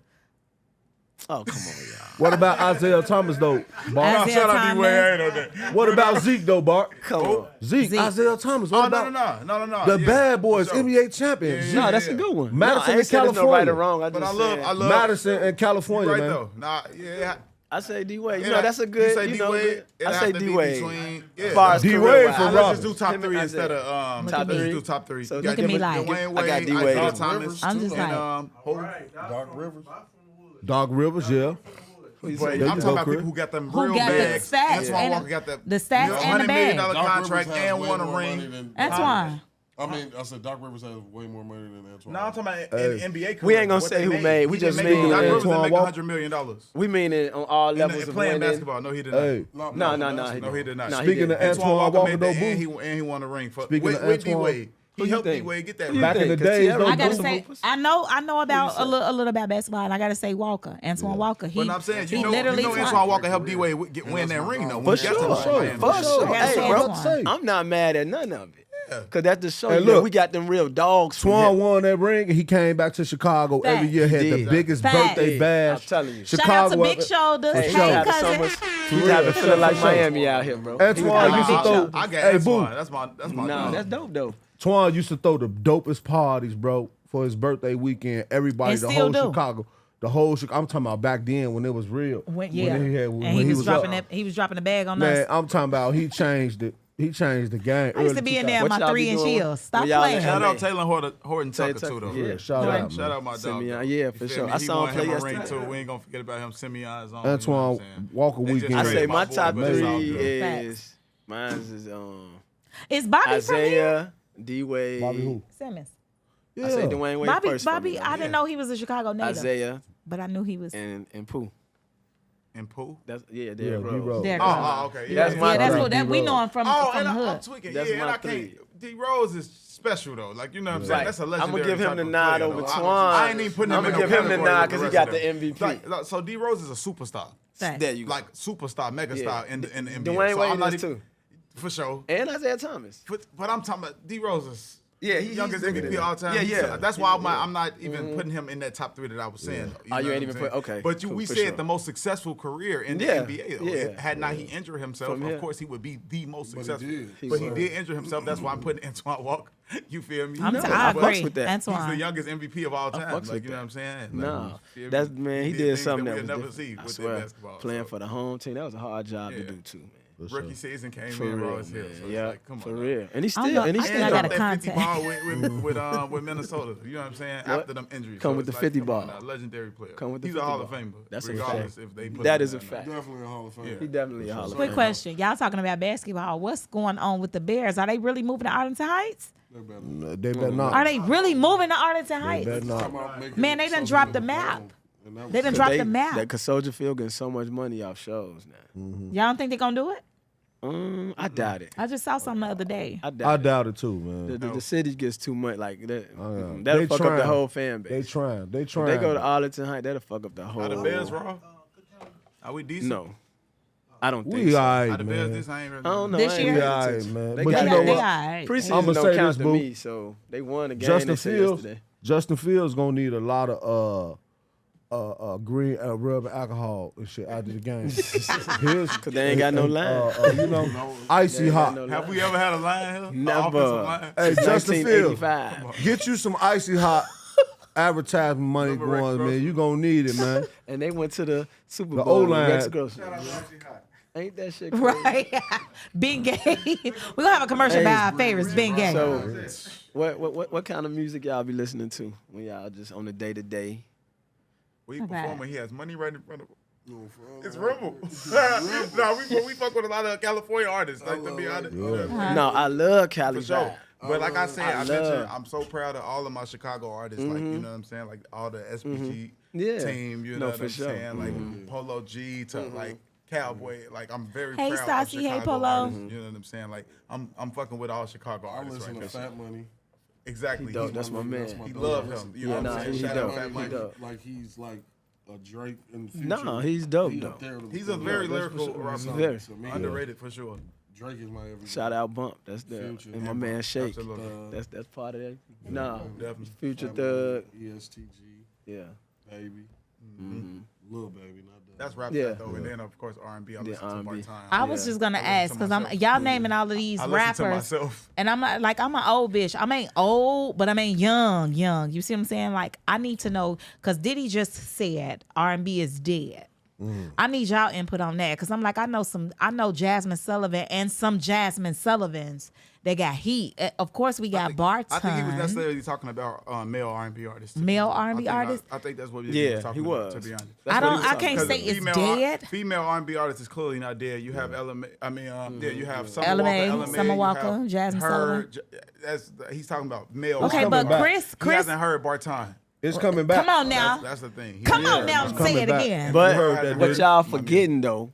Oh come on, y'all. What about Isaiah Thomas though, Bart? Isaiah Thomas. know that. What about Zeke though, Bart? Come on. Zeke, Zeke. Isaiah Thomas. What Oh, about no. the Yeah, Bad Boys, for sure. NBA champion? Yeah, Zeke. No, that's yeah. a good one. Madison no, I in ain't saying there's no right California. or wrong. I But just I love. Madison and California, Right man. though. Nah, yeah. I say D Wade. Yeah, You know, that's a you good. say You know, D-Wade, good. I it'd say have to D be Wade. between- yeah. As far as D-Wade career-wise. for Let's Robin. just do top Him three and instead Isaiah. of Top let's three? just do top three. So You look got at me like- Dwayne I got Wade, D-Wade. Isaiah Doc Thomas, I'm just like- and Doc Rivers. Doc Rivers, yeah. But There I'm you talking go, about Chris. people who got them Who real got the bags. stats Antoine and Walker got the stats and the $100 million bag. Doc contract Rivers has and way won a more money ring. than- Antoine. I mean, I said Doc Rivers has way more money than Antoine. No, I'm talking about Hey. in NBA career. We ain't gonna what say they who made. We He didn't just make- mean Doc Rivers Antoine didn't make Walker. $100 million. We mean it on all levels of Playing winning. basketball. No, he did not. Hey, No, he did not. No, he Speaking didn't. of Antoine Walker Walker, made though, that, boo. and he won a ring for Speaking of with Antoine, D-Wade. who He you helped think? D-Wade get that Who ring. you Back in think? the 'Cause days, Tierra though, I gotta Wilson say, Hoopers? I know about say? a little about basketball, and I gotta say Walker, Antoine Walker. He, But I'm saying, he you know literally Antoine Walker helped D-Wade win that ring though. For when he got to sure. Miami. For sure. I gotta Hey, say bro, Antoine. I'm not mad at none of it. Cause that's the show. Hey, you know, look. we got them real dogs. from Swan here. won that ring, and he came back to Chicago every Facts. year. Had the did. biggest Facts. birthday bash. I'm telling you. Shout out to Big ever- Shoulders. For Hey, sure. Had so cousin. much. For We real, got to for feel like sure. Miami out here, bro. Antoine used to Big throw. Show. I got Hey, Antoine. boo. That's my Nah, dog. that's dope though. Twan used to throw the dopest parties, bro, for his birthday weekend. Everybody, And the still whole do. Chicago, the whole. I'm talking about back then when it was real. When he had, and when he was up. dropping that. He was dropping the bag on Man, us. I'm talking about he changed it. He changed the game. I used to be in there in What my y'all be 3-inch doing heels. Stop when y'all playing. in Shout LA? out Taylor Horton Tucker Tucker, too, though. yeah. Shout out, man. Shout out my dog. Simeon, though. yeah, You for feel sure. me? I He saw him won play him a ring yesterday. too. We ain't gonna forget about him. Simeon's on. Antoine Walker They just weekend. I traded say my my boy, top but it's all three good. is mine's is Is Bobby from here? Isaiah, D Wade. Bobby who? Simmons. Yeah. I say Dwayne Wade Bobby, first. for Bobby. me, I didn't know he was a Chicago native, Isaiah but I knew he was. and Pooh. And Pooh. That's Derrick D-Rose. Rose. Derrick Oh, Rose. okay. That's Yeah, my Yeah, that's three. what that we D-Rose. know him from. Oh, from and I'm hood. tweaking. That's Yeah, and my I can't. three. D Rose is special though. Like you know what I'm saying. Right. That's a I'ma legendary. give him type the of nod player, over though. Twan. I ain't even putting him I'ma in no give him the category nod with 'cause he rest got of the them. MVP. Like, so D Rose is a superstar. Facts. There you go. Like superstar, mega star in the NBA. Dwayne So Wade I'm not is even- too. For sure. And Isaiah Thomas. But I'm talking about D Rose is Yeah, he's youngest bigger MVP than all that. time. Yeah, He's- yeah. That's why I'm not even putting him in that top three that I was saying. Oh, you know ain't what even I'm saying? put- okay, But cool, we for said sure. the most successful career in the Yeah, NBA. Though. yeah. Had not he injured himself, From here. of course he would be the most But he successful. did. But he did injure himself. That's why I'm putting Antoine Walker. You feel me? I I But agree. fucks with that. He's the Antoine. youngest MVP of all time. fucks Like with you know that. what I'm saying? No, Like, you feel that's me? man. He did things something that that we'll was never see different. I with swear, basketball. playing so. for the home team, that was a hard job to Yeah. do too, man. Rookie season came For in, real, bro. As hell. man. So it's Yeah, like, come for on. real. And he I don't still, know. and he I think still I Dropped got a that 50 contact. ball with Minnesota. You know what I'm saying? After them injuries. Come So with it's the 50 come on ball. now, legendary player. Come with the He's 50 a Hall of ball. Famer. That's a regardless fact. if they put That him is a in or not. fact. Definitely a Hall of Fame. Yeah. He definitely a Hall of Quick Famer. question. Y'all talking about basketball. What's going on with the Bears? Are they really moving to Arlington Heights? They better. They better not. Are they really moving to Arlington They Heights? better not. Come out making Man, they done something dropped the of map. their own. And that was They done it. dropped the map. That cause Soldier Field getting so much money off shows now. Y'all don't think they're going to do it? I doubt it. I just saw something the other day. I I doubt it. doubt it too, man. The city gets too much like that. They That'll fuck up the trying. whole fan They base. trying. They If trying. they go to Arlington Heights, that'll fuck up the whole. Are the Bears raw? Are we decent? No, I don't think we so. all Are right, the Bears man. this ain't really. I don't know. This I ain't year? paying We all right, attention. man. They But got you know that. They what? all right. Preseason I'ma don't say count this, to boo. me, so they won the game. Justin they said Fields. yesterday. Justin Fields gonna need a lot of green rub and alcohol and shit after the game. Cause they ain't got no line. You know, icy hot. No Have line. we ever had a line here? Never. Offensive line? Hey, Justin Fields, 1985. get you some icy hot advertisement money Remember Rex going, man. Grossman? You gonna need it, man. And they went to the Super The Bowl. O-line. Rex Grossman. Ain't that shit crazy? Right. Big Game. We're going to have a commercial about our favorites. Big Game. So, what kind of music y'all be listening to when y'all just on the day to day? We Not bad. perform when he has money right in front of him. It's Rimble. No, we fuck with a lot of California artists. Like to be honest. No, I love Cali For sure. vibe. But like I said, I mentioned love- I'm so proud of all of my Chicago artists. Like you know what I'm saying, like all the SPG Yeah. team. You No, know what for I'm sure. saying, like Polo G to like Cowboy. Like I'm very Hey, proud Stassi. of Hey, Chicago Polo. artists. You know what I'm saying? Like I'm fucking with all Chicago I artists listen right to now. Fat Money. Exactly. He dope. He's That's my man. He dog. love him. You know Yeah, what nah, I'm saying? he Shout dope. out Fat He Money. dope. Like he's like a Drake in the future. Nah, he's dope, He though. up there to- He's a very Yeah, that's lyrical for sure. rapper. Very. To me, Underrated for sure. Drake is my everything. Shout out Bump. That's the Future. and my man Shake. Absolutely. That's part of that. Nah, Definitely. Future Fat Thug. Money, ESTG, Yeah. Baby, Lil Baby, not that. That's rap Yeah. though, and then of course R&B. I listen to R&B. part-time. I was just going to ask because y'all naming all of these I listen to rappers. myself. And I'm like, I'm an old bitch. I ain't old, but I ain't young. You see what I'm saying? Like, I need to know, because Diddy just said R&B is dead. I need y'all input on that, because I'm like, I know Jasmine Sullivan and some Jasmine Sullivans. They got heat. Of course, we got Barton. I think he was necessarily talking about male R&B artists. too. Male I R&B think artists? I think that's what Yeah, was talking he about, was. to be honest. That's what he was I talking can't about. say it's Female dead. Female R&B artist is clearly not dead. You have you have Summer LMA, Walker, Summer you Walker, have Jasmine her, Sullivan. he's talking about male. Okay, R&B. but coming back. Chris, He hasn't heard Barton. It's coming back. come on now. That's the thing. He- Come on yeah, now, it's say coming it back. again. But heard that, what dude. y'all forgetting though,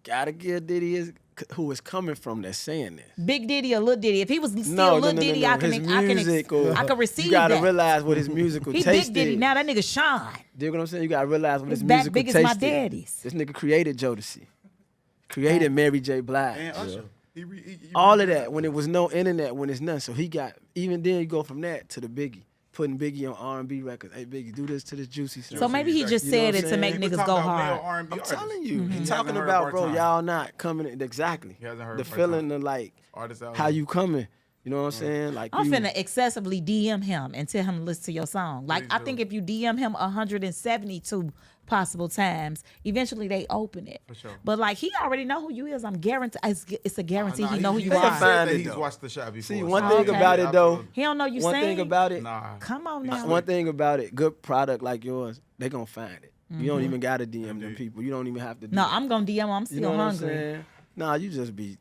gotta give Diddy who is coming from that's saying this. Big Diddy or Lil Diddy. If he was still No, Lil Diddy, I can His musical, I can receive You gotta that. realize what his musical He taste Big Diddy is. now. That nigga shine. You know what I'm saying? You gotta realize what His his back musical big taste as my is. daddy's. This nigga created Jodeci, created Mary J. Blige. And Usher. all of that when it was no internet, when it's nothing. So he got, even then you go from that to the Biggie, putting Biggie on R&B records. Hey Biggie, do this to this Juicy stuff. So maybe he just said it to make niggas go hard. I'm telling you, he's talking about, bro, y'all not coming in. Exactly. He hasn't heard the Barton. feeling of like Artists out how here. you coming. You know what I'm saying? Like I'm you, finna excessively DM him and tell him to listen to your song. Like, I think if you DM him 172 possible times, eventually they open it. For sure. But like, he already know who you is. I'm guaranteed. It's a guarantee he know who you can are. find it, He's though. watched the shot before. See, one so- thing Okay. about it though, He don't know you one sing. thing about it, Nah. Come on now. one thing about it, good product like yours, they gonna find it. You don't even gotta DM them people. You don't even have to do No, that. I'm gonna DM him. I'm You still know what I'm hungry. saying? Nah, you just be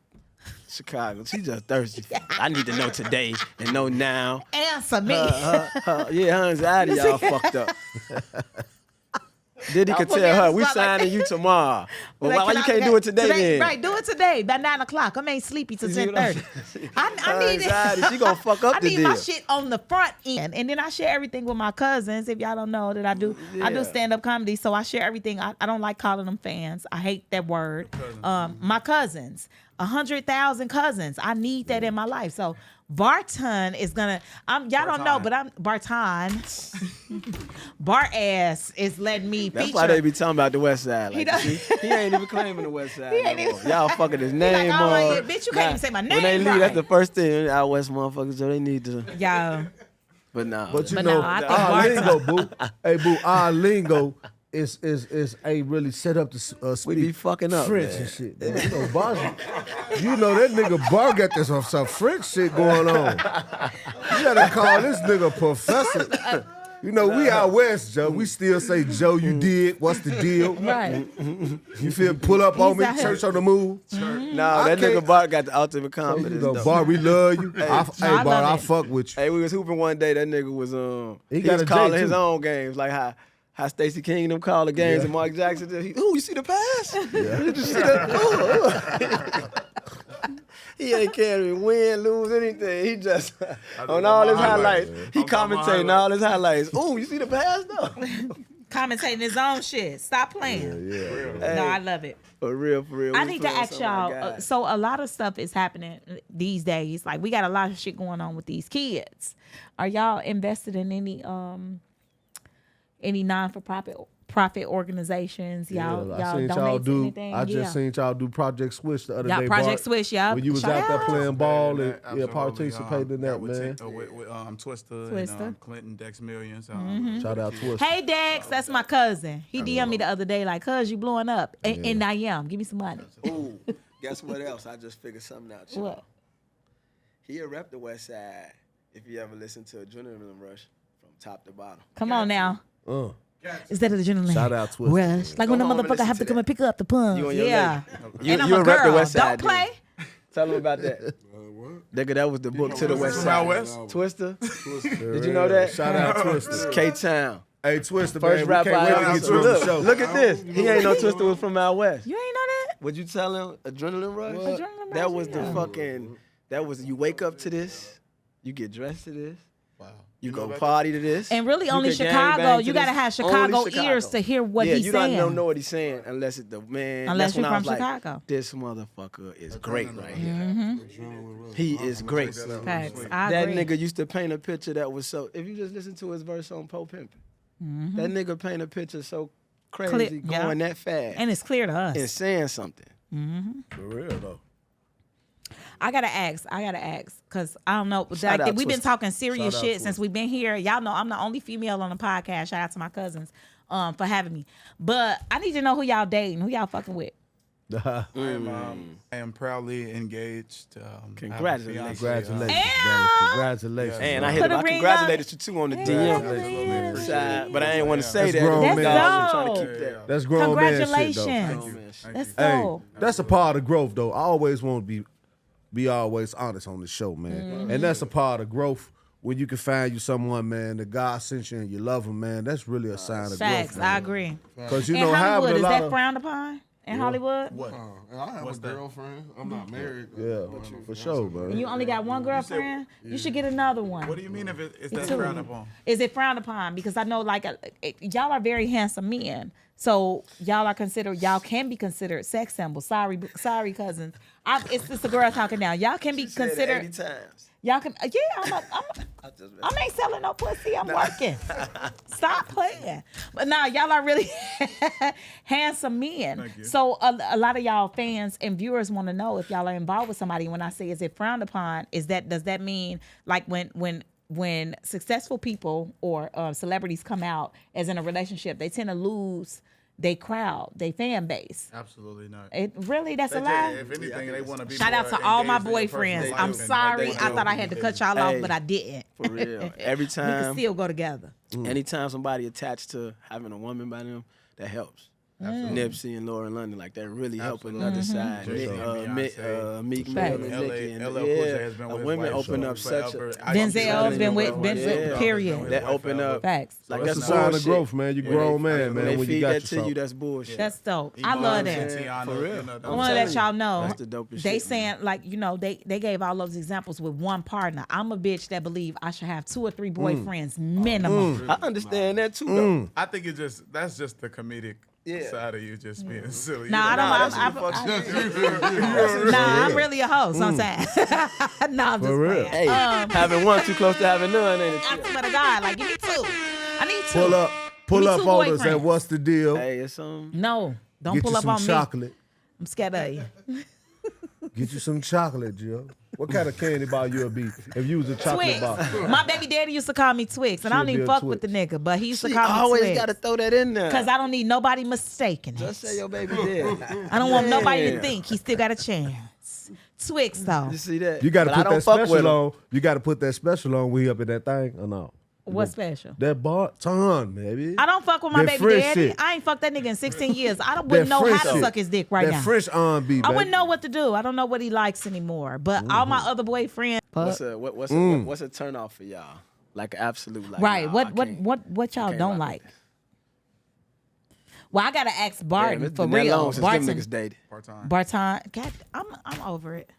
Chicago. She just thirsty. I need to know today and know now. Answer me. Yeah, her anxiety all fucked up. Diddy could put me tell on her, the we spot like signing that. you tomorrow. Well, Like, why you I- can't do it today then? Right, do it today by 9 o'clock. I ain't sleepy till You see what I'm 10:30. I Her need anxiety, she gonna fuck up I the need my deal. shit on the front end, and then I share everything with my cousins. If y'all don't know that I do Yeah. stand up comedy, so I share everything. I don't like calling them fans. I hate that word. My cousins, 100,000 cousins. I need that in my life. So Barton is gonna. Y'all don't know, but I'm Barton. Bart ass is letting me That's feature. why they be talking about the West Side. Like, don't- see, he ain't even claiming the West Side. ain't no even- more. Y'all fucking his name like, oh, up. yeah, bitch, you can't even say my When they name leave, right. that's the first thing. Out West motherfuckers, so they need to. Y'all. But nah. But you But know, no, I think our Barton- lingo, boo. Hey, boo, our lingo is ain't really set up to speak We be fucking up, French man. and shit. Man. You know, Bar, you know that nigga Bar got this some French shit going on. You gotta call this nigga professor. You know, we out west, Joe. We still say, Joe, you did. What's the deal? Right. You feel pull up on He's me, out here. church on the move. Nah, I that nigga can't- Bart got the ultimate You confidence. know, though. Bar, we love you. Hey, I Bar, love I it. fuck with you. Hey, we was hooping one day. That nigga was He he got was a J, calling his too. own games, like how Stacey King them call the games, Yeah. and Mark Jackson did. Ooh, you see the pass? Did you see that? Ooh. He ain't caring win, lose, anything. He just on all his highlights. He commentating all his highlights. Ooh, you see the pass though? Commentating his own shit. Stop playing. No, I love it. For real, for real. I We need to playing ask something I y'all. got. So a lot of stuff is happening these days. Like, we got a lot of shit going on with these kids. Are y'all invested in any non-for-profit organizations? Y'all I seen donate y'all to do. anything? I just seen y'all do Project Switch the other Y'all day. Project Bart, Switch, y'all. When you was Shout out there out. playing ball and Absolutely, participating in that, with man. Twista, Twista. and Clinton, Dex Millions. Shout out to us. Hey Dex, that's my cousin. He DM'd me the other day like, "Cuz, you blowing up," and I am. Give me some money. Ooh, guess what else? I just figured something out. y'all. What? He'll rep the West Side if you ever listen to Adrenaline Rush from top to bottom. Come on now. Uh, Is that adrenaline? Shout out Twista. Rush. Like when the Go home and motherfucker listen have to to come that. and pick up the punch. You and your Yeah. lady. And I'm you a rep the girl. West Side, Don't play. Tell them about that. What? Nigga, that was the book to the West from Side. out west? Twister. Did you know that? Shout out Twista. K-Town. Hey, Twista, First man. We rapper can't wait I to ever get you on the show. Look at this. He ain't no Twister was from out west. You ain't know that? Would you tell him Adrenaline Rush? Adrenaline That Rush, was the yeah. fucking, that was, you wake up to this, you get dressed to this, Wow. you know go about party to this. And really you only can Chicago, gangbang to you gotta this. have Only Chicago ears to hear what yeah, he's you saying. don't know what he's saying unless it's the man. Unless That's when you're I from was like, Chicago. this motherfucker is great right here. Mm-hmm. He is great. Facts. I That agree. nigga used to paint a picture that was so. If you just listen to his verse on Po Pimpin', that nigga paint a picture so crazy, Clear- yeah. going that fast, And it's clear to us. and saying something. For real, though. I gotta ask, because I don't know. Shout Like, out we've been Twista. talking serious Shout out shit since we've been here. Y'all know I'm the only female on the podcast. Shout out to my cousins for having me. But I need to know who y'all dating, who y'all fucking with. I am proudly engaged. Congratulations. Congratulations, Ew. brother. Congratulations. And man. I hit Put him. a I ring congratulated you too on the Congratulations. DM side, but I ain't want to say That's that. grown Y'all man. was trying to That's keep that. That's grown man shit, though. Congratulations. Grown man shit. That's Hey, dope. that's a part of growth, though. I always want to be always honest on the show, man. And that's a part of growth. When you can find you someone, man, that God sent you and you love them, man, that's really a sign of Facts. growth. I agree. Because you In know, having Hollywood, a is lot that of frowned upon? In Hollywood? What? And I have a girlfriend. I'm not married. for sure, man. You only got one girlfriend? You should get another one. What do you mean is that Too. frowned upon? Is it frowned upon? Because I know, like, y'all are very handsome men. So y'all can be considered sex symbols. Sorry, cousins. It's a girl talking now. Y'all can be considered. 80 times. Y'all can. Yeah, I ain't selling no pussy. I'm working. Stop playing. But nah, y'all are really handsome men. Thank you. So a lot of y'all fans and viewers want to know if y'all are involved with somebody. When I say is it frowned upon, does that mean like when successful people or celebrities come out as in a relationship, they tend to lose their crowd, their fan base? Absolutely not. That's a lie. If anything, they want to be. Shout out more to all my engaged in your personal boyfriends. life I'm and, like, sorry. they I do. thought I had to cut y'all off, but I didn't. For real. Every We can time, still go together. anytime somebody attached to having a woman by them, that helps. Nipsey and Lauren London, like that really help another side. Jay-Z and Beyonce. Meek Mill Facts. and Nicki and LL Cool J has been with his women wife open up such forever. a Denzel's been with period. That open up. Facts. Like That's a that's sign of bullshit. growth, man. You grown man, When man. they When you feed got that to yourself. you, that's bullshit. That's dope. I Iman love and that. Tiana, For real. you know, I want to let y'all know. That's the dopest they shit, saying like they gave all those examples with one partner. I'm a bitch that believe I should have 2 or 3 boyfriends minimum. I understand that too, though. I think that's just the comedic side of you just being silly. Nah, I'm really a hoe sometimes. Nah, I'm just playing. Hey, having one too close to having none, ain't it? I swear to God, like give me 2. I need 2. Pull Give me up 2 on us and boyfriends. what's the deal? Hey, it's No, don't Get pull you up some on chocolate. me. I'm scared of you. Get you some chocolate, Jill. What kind of candy bar you'll be if you was a chocolate Twix. bar? My baby daddy used to call me Twix, and I don't She'll even be a fuck with the nigga, but he used to She call me always Twix. gotta throw that in there. Because I don't need nobody mistaken it. Just say your baby did. I don't want nobody to Yeah. think he still got a chance. Twix, though. You see that? You got to But I put don't that fuck with special him. on. You got to put that special on when he up in that thing or no? What special? That Barton, baby. I don't fuck with my That baby French daddy. shit. I ain't fucked that nigga in 16 years. I wouldn't know French how to shit. suck his dick right that now. French R&B, baby. I wouldn't know what to do. I don't know what he likes anymore. But all my other boyfriends, What's a turn off for y'all? Like an absolute like. right? nah, What I what can't- what what y'all can't don't rock like? with that. Well, I gotta ask Barton Damn, it's for been that real. long since them Barton, niggas dated. Part-time. Barton, God, I'm over it.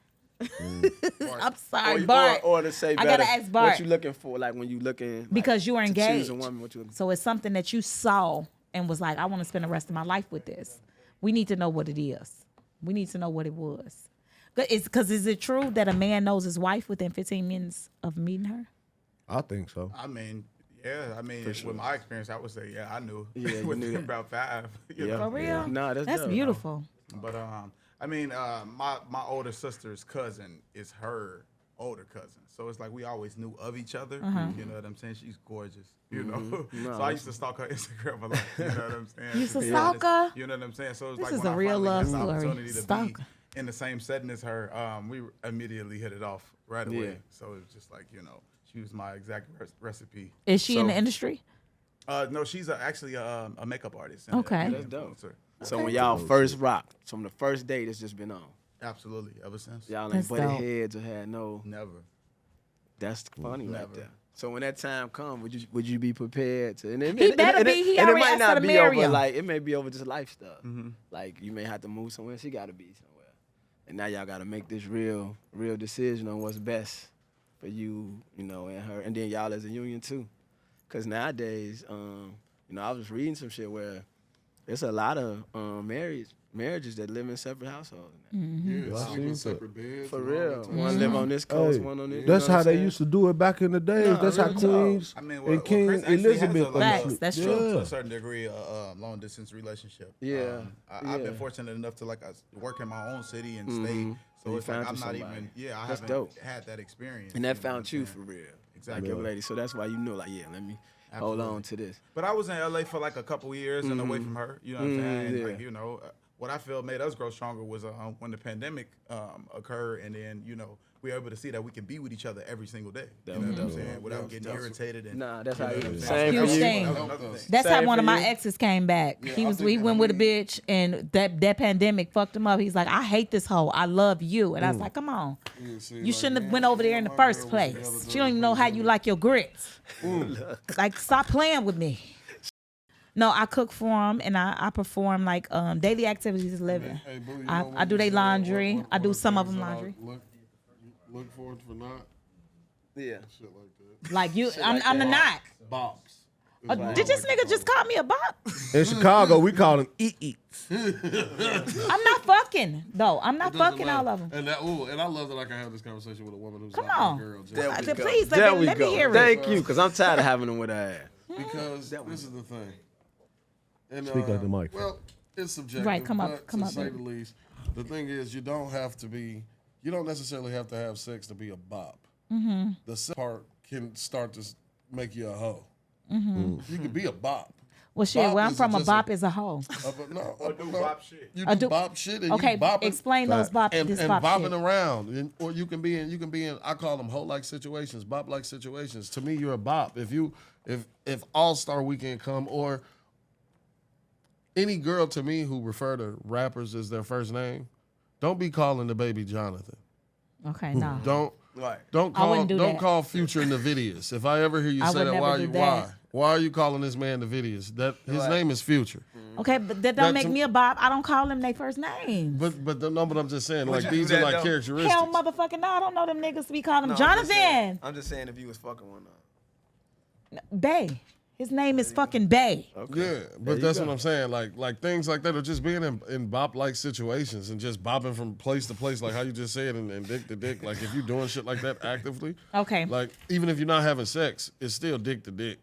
I'm sorry, Or, Bart. or to say I better, gotta ask Bart. what you looking for? Like when you looking like, Because you were to engaged. choose a woman, what you looking for? So it's something that you saw and was like, I want to spend the rest of my life with this. We need to know what it is. We need to know what it was. Because is it true that a man knows his wife within 15 minutes of meeting her? I think so. I mean, yeah. I mean, with my experience, I would say, yeah, I knew. Yeah, you within knew that. about 5. You Yeah. know? For real? Nah, that's dope. beautiful. But I mean, my older sister's cousin is her older cousin, so it's like we always knew of each other. You know what I'm saying? She's gorgeous. You know, No, so I used to stalk her Instagram a lot. You know what I'm saying? You used to be stalk honest. her? You know what I'm saying? So it's This like is when a I real finally love had the story. opportunity to Stalk. be in the same setting as her, we immediately hit it off right away. Yeah. So it was just like, you know, she was my exact recipe. Is she in So- the industry? No, she's actually a makeup artist. and Okay. a That's dope. influencer. So when y'all first rocked, from the first date, it's just been on. Absolutely, ever since. Y'all ain't That's butted dope. heads or had no. Never. That's funny right Never. there. So when that time come, would you be prepared to? And He better be. He and it already might asked her not to be marry over him. like it may be over just life stuff. Like you may have to move somewhere. She got to be somewhere. And now y'all got to make this real decision on what's best for you, you know, and her, and then y'all as a union too. Cause nowadays, you know, I was reading some shit where there's a lot of marriages that live in separate households. Yeah, I sleep seen in that. separate beds. For and all real. that type of One stuff. live on this coast, Hey, one on this. that's how they used to do it back in the days. No, that's how real talk. Queens I mean, and King Chris actually Elizabeth has a, Facts, used to- that's true. to Yeah. a certain degree, a long distance relationship. Yeah, I've yeah. been fortunate enough to work in my own city and Mhm. stay. So You it's like found I'm you not somebody. even. Yeah, I That's haven't dope. had that experience. And that you know what found I'm you saying? for real. Exactly. Like your lady. So that's why you knew, like, yeah, let me hold on to this. But I was in LA for like a couple years and away from her. You know what I'm saying? And, yeah. like, you know, what I feel made us grow stronger was when the pandemic occurred, and then we were able to see that we can be with each other every single day. You know what I'm saying? Without getting irritated and Nah, that's you how know you- what I'm same saying? for you. That was another thing. That's Same how one for of my you. exes came back. Yeah, He I was think we that went with a we- bitch, and that pandemic fucked him up. He's like, I hate this hoe. I love you, and I was like, come on, you shouldn't have went over there in the first place. She don't even know how you like your grits. Like, stop playing with me. No, I cook for him and I perform like daily activities of living. Hey, Boo, you know I what do you they said? laundry. What I do are some of things them that I laundry. Look forward for not Yeah. shit like that. Like you, Shit I'm like the that. knot. Bops. Did this nigga just call me a bop? In Chicago, we call them eats. I'm not fucking though. I'm not fucking all of them. And I love that I can have this conversation with a woman who's Come not on. a girl. Just Please There we let me go. hear it. Thank you, because I'm tired of having them with her ass. because this is the thing. And, Speak like the mic. Well, it's subjective. Right, come up, but come to up, say baby. the least, the thing is, you don't necessarily have to have sex to be a bop. Mm-hmm. The sex part can start to make you a hoe. Mm-hmm. You can be a bop. Well, shit, Bop where I'm is from, a just bop is a hoe. No, bop shit. You A do do- bop shit and Okay, you bopping. explain those bop, and this bop bopping shit. around, or you can be in. I call them hoe-like situations, bop-like situations. To me, you're a bop. If All-Star Weekend come, or any girl to me who refer to rappers as their first name, don't be calling the baby Jonathan. Okay, no. Don't I wouldn't do that. call Future Navidius. If I ever hear you I say would that, never do that. why are you calling this man Navidius? That his name is Future. Okay, but that don't That make to- me a bop. I don't call them their first names. But I'm just saying, like you these do are that, like though? characteristics. Hell, motherfucking no, I don't know them niggas to be calling him No, I'm just saying- Jonathan. I'm just saying if you was fucking one up. Bay. His name is fucking Bay. Yeah, but that's what I'm saying. Like things like that are just being in bop-like situations and just bopping from place to place, like how you just said, and dick to dick. Like if you're doing shit like that actively, Okay. like even if you're not having sex, it's still dick to dick.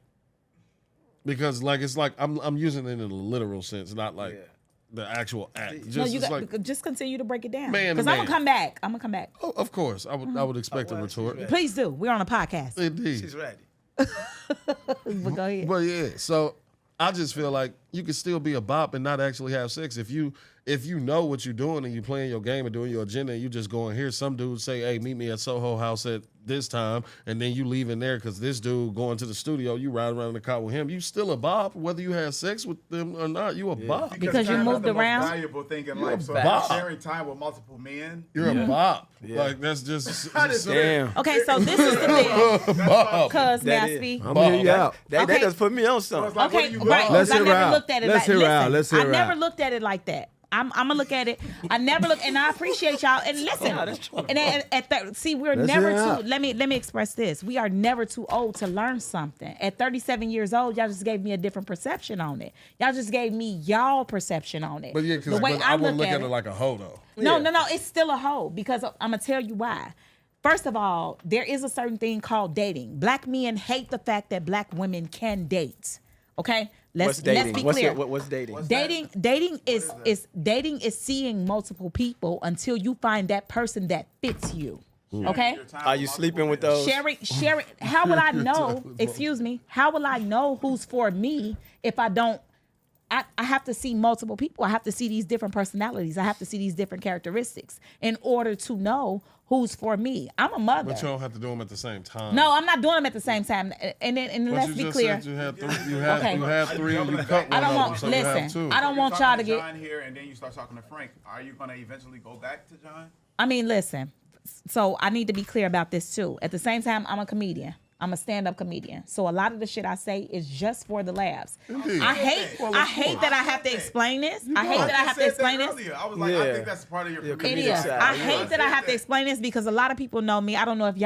Because like it's like I'm using it in a literal sense, not like the actual act. Just, No, you it's got like, just continue to break it down. Man to Because I'm gonna man. come back. I'm gonna come back. oh, of course, I would expect a retort. Please do. We're on a podcast. Indeed. She's ready. But go ahead. But yeah, so I just feel like you can still be a bop and not actually have sex if you know what you're doing and you playing your game and doing your agenda and you just going here. Some dudes say, "Hey, meet me at Soho House at this time," and then you leave in there because this dude going to the studio. You ride around in the car with him. You still a bop whether you have sex with them or not. You a bop. Because you time is moved the most around? valuable thing in life. So bop. if you're sharing time with multiple men, You're a bop. Like that's just Damn. Okay, so this is the thing. Cuz, may That I is. speak? I'm gonna hear you out. That Okay. just put me on something. like, what Okay, do you right. got? Let's 'cause I hear never out. looked at it Let's like hear out. listen, Let's hear I never out. looked at it like that. I'm gonna look at it. I never look, and I appreciate y'all. And listen, and see, we're Let's never hear too. out. Let me express this. We are never too old to learn something. At 37 years old, y'all just gave me a different perception on it. Y'all just gave me y'all perception on it. But yeah, because I wouldn't look at it like a hoe though. No, it's still a hoe because I'm gonna tell you why. First of all, there is a certain thing called dating. Black men hate the fact that black women can date. Okay, What's dating? Let's be clear. What's dating? Dating is seeing multiple people until you find that person that fits you. Okay? Are you sleeping with those? Sharing. How will I know? Excuse me. How will I know who's for me if I don't? I have to see multiple people. I have to see these different personalities. I have to see these different characteristics in order to know who's for me. I'm a mother. But you don't have to do them at the same time. No, I'm not doing them at the same time. And But let's you be just clear. said you had three. You had three, and you cut one I don't of want. them, so you have Listen, two. I don't You're want talking y'all to to get. John here, and then you start talking to Frank. Are you gonna eventually go back to John? I mean, listen. So I need to be clear about this too. At the same time, I'm a comedian. I'm a stand-up comedian. So a lot of the shit I say is just for the laughs. Indeed. I hate that I have to explain this. I hate that I have to said explain that this. earlier. I was like, I Yeah. think that's part of your Yeah, It comedic is. side. I Yeah. hate that I have to explain this because a lot of people know me. I don't know if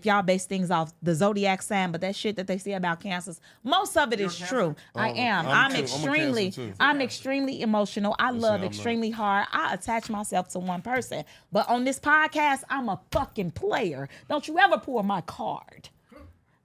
y'all base things off the zodiac sign, but that shit that they say about cancers, most of it is true. I am. I'm I'm too. I'm a extremely. Cancer, too. I'm extremely emotional. I love I'm not. extremely hard. I attach myself to one person. But on this podcast, I'm a fucking player. Don't you ever pull my card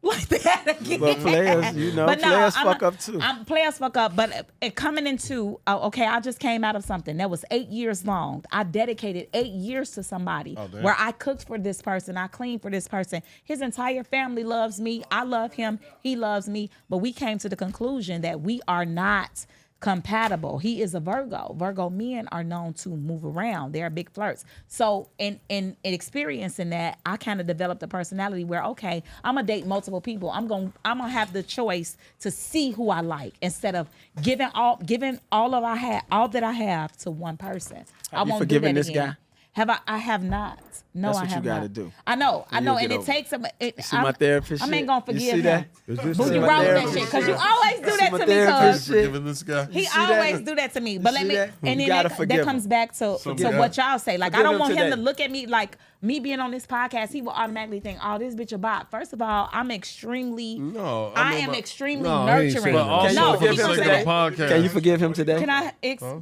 like that again. But players, players fuck up too. Players fuck up, but coming into, okay, I just came out of something that was 8 years long. I dedicated 8 years to somebody damn. where I cooked for this person. I cleaned for this person. His entire family loves me. I love him. He loves me. But we came to the conclusion that we are not compatible. He is a Virgo. Virgo men are known to move around. They're big flirts. So in experiencing that, I kind of developed a personality where, okay, I'm gonna date multiple people. I'm gonna have the choice to see who I like instead of giving all that I have to one person. I you won't do forgiven that this again. guy? Have I? I have not. No, That's I what you have gotta not. do. I know, You'll and get it over takes some. See my therapist I shit? ain't gonna You forgive see him. that? Is this Boogie my wrote that therapist shit because shit? you always do that my to me. therapist Cuz shit? Giving this guy. he see always that? do that to me. But let see me, that? and You then gotta that forgive comes him. back to what y'all say. Like I Forgive don't him want him today. to look at me like me being on this podcast. He will automatically think, "Oh, this bitch a bot." First of all, I'm extremely. No, I know am about- extremely No, he ain't nurturing. saying But that. also, No, for he the gonna sake say of that. podcast. Can you forgive him today?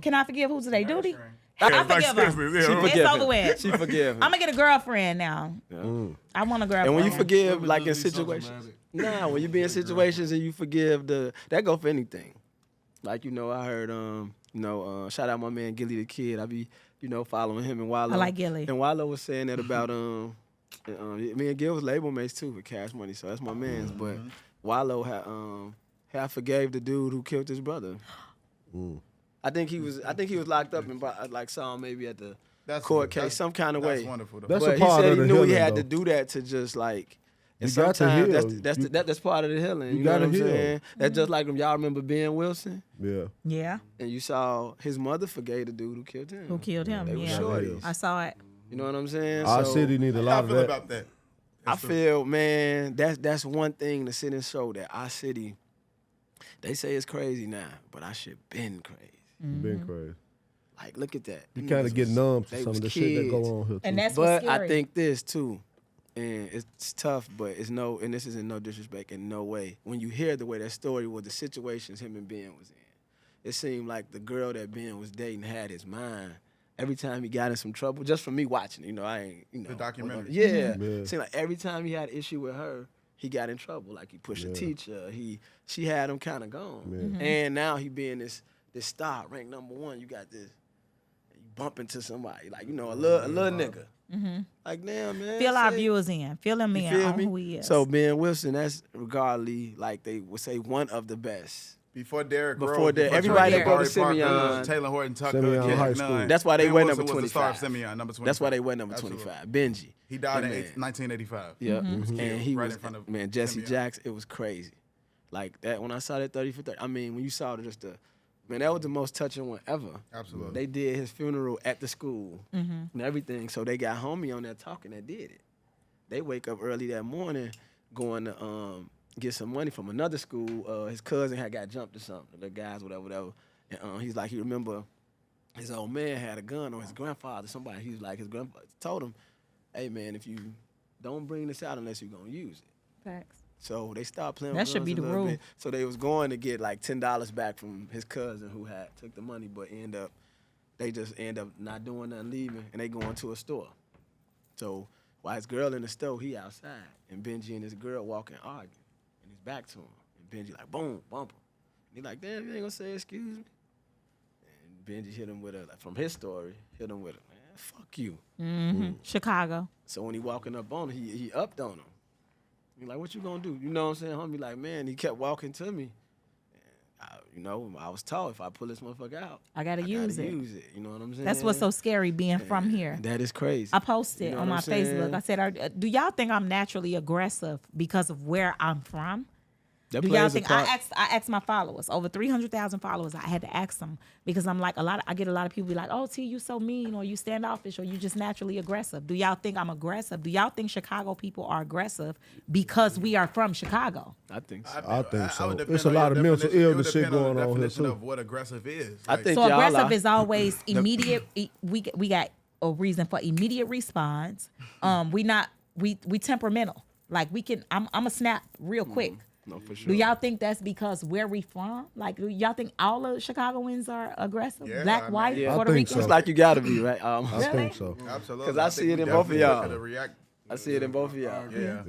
Can I forgive who today? Duty? Yeah, I forgive like, her. yeah, She right. forgive It's him. over with. She forgive him. I'm gonna get a girlfriend now. I want a girlfriend. And when you forgive, like in Just be so situations, dramatic. when you be in situations and you forgive that go for anything. Like I heard shout out my man Gilly the Kid. I be following him and Wallow. I like Gilly. And Wallow was saying that about me and Gil was label mates too with Cash Money, so that's my man's. But Wallow had forgave the dude who killed his brother. I think he was locked up and like saw him maybe at the court case some kind of way. That's wonderful. Though. That's But a part he said of he the knew he healing, had to though. do that to just like. And You got to sometimes heal. that's part of the healing. you You know gotta what I'm heal. saying? That's just like when y'all remember Ben Wilson Yeah. Yeah. and you saw his mother forgave the dude who killed him. Who killed him? They were Yeah. shorties. I saw it. You know what I'm saying? Our So, city need a How lot I of feel that. about that. I feel, man, that's one thing the city show that our city. They say it's crazy now, but our shit been crazy. Been crazy. Like, look at that. You Them kind of niggas get was- numb to they some was of the shit that kids. go on here. And too. that's what's But I scary. think this too, and it's tough, but and this isn't no disrespect in no way. When you hear the way that story was, the situations him and Ben was in, it seemed like the girl that Ben was dating had his mind. Every time he got in some trouble, just from me watching, I ain't, The documentary. Yeah, Yeah. seemed like every time he had an issue with her, he got in trouble. Like he pushed a teacher, she had him kind of gone, and now he being this star, ranked #1. You got this. Bump into somebody, like a little nigga. Like damn man. Fill our say- viewers in. Fill them you in feel on me? who he is. So Ben Wilson, that's regardless, like they would say, one of the best. Before Derrick Before Rose, Derrick- before everybody Derrick that go to Rose, Barton, Simeon. Taylor Horton Tucker, Simeon Kendrick High Nunn. School. That's why they Ben went Wilson number was the star of 25. Simeon, number 25. That's why they went number Absolutely. 25. Benji. He died That in man. 1985. Yeah, killed and he right was in front of Jesse Simeon. Jackson. It was crazy, like that. When I saw that 30 for 30, I mean, when you saw that was the most touching one ever. Absolutely. They did his funeral at the school and everything, so they got homie on there talking that did it. They wake up early that morning, going to get some money from another school. His cousin had got jumped or something. The guys, whatever. And he's like, he remember his old man had a gun on his grandfather. Somebody, he was like, his grandfather told him, "Hey man, if you don't bring this out unless you're gonna use it." Facts. So they stopped playing. That with should guns be a the little rule. bit. So they was going to get like $10 back from his cousin who had took the money, but they just end up not doing nothing, leaving, and they going to a store. So while his girl in the store, he outside, and Benji and his girl walking arguing, and he's back to him, and Benji like boom, bump him, and he like, damn, you ain't gonna say excuse me. And Benji hit him with from his story, hit him with man, fuck you. Chicago. So when he walking up on him, he upped on him. He like, what you gonna do? You know what I'm saying? Homie like, man, he kept walking to me. And I was taught if I pull this motherfucker out, I gotta use it. Use it. You know what I'm saying? That's what's so scary being from here. That is crazy. I posted You know on what my I'm saying? Facebook. I said, "Do y'all think I'm naturally aggressive because of where I'm from?" That Do y'all plays a think part. I asked my followers, over 300,000 followers, I had to ask them because I'm like I get a lot of people be like, "Oh, T, you so mean, or you standoffish, or you just naturally aggressive." Do y'all think I'm aggressive? Do y'all think Chicago people are aggressive because we are from Chicago? I think so. I think so. would depend It's a on lot your of mental definition. It would illness shit depend on going the on here definition too. of what aggressive is. I think So y'all aggressive are. is always immediate. We got a reason for immediate response. We temperamental. Like we can. I'm a snap real quick. No, for sure. Do y'all think that's because where we from? Like, do y'all think all of Chicagoans are aggressive? Yeah, Black, I mean, white, Yeah. Puerto I think Rican? It's like you gotta be, right? I think so. Absolutely. 'Cause I see think it we in both of definitely y'all. coulda react- I see it in both of y'all. Yeah.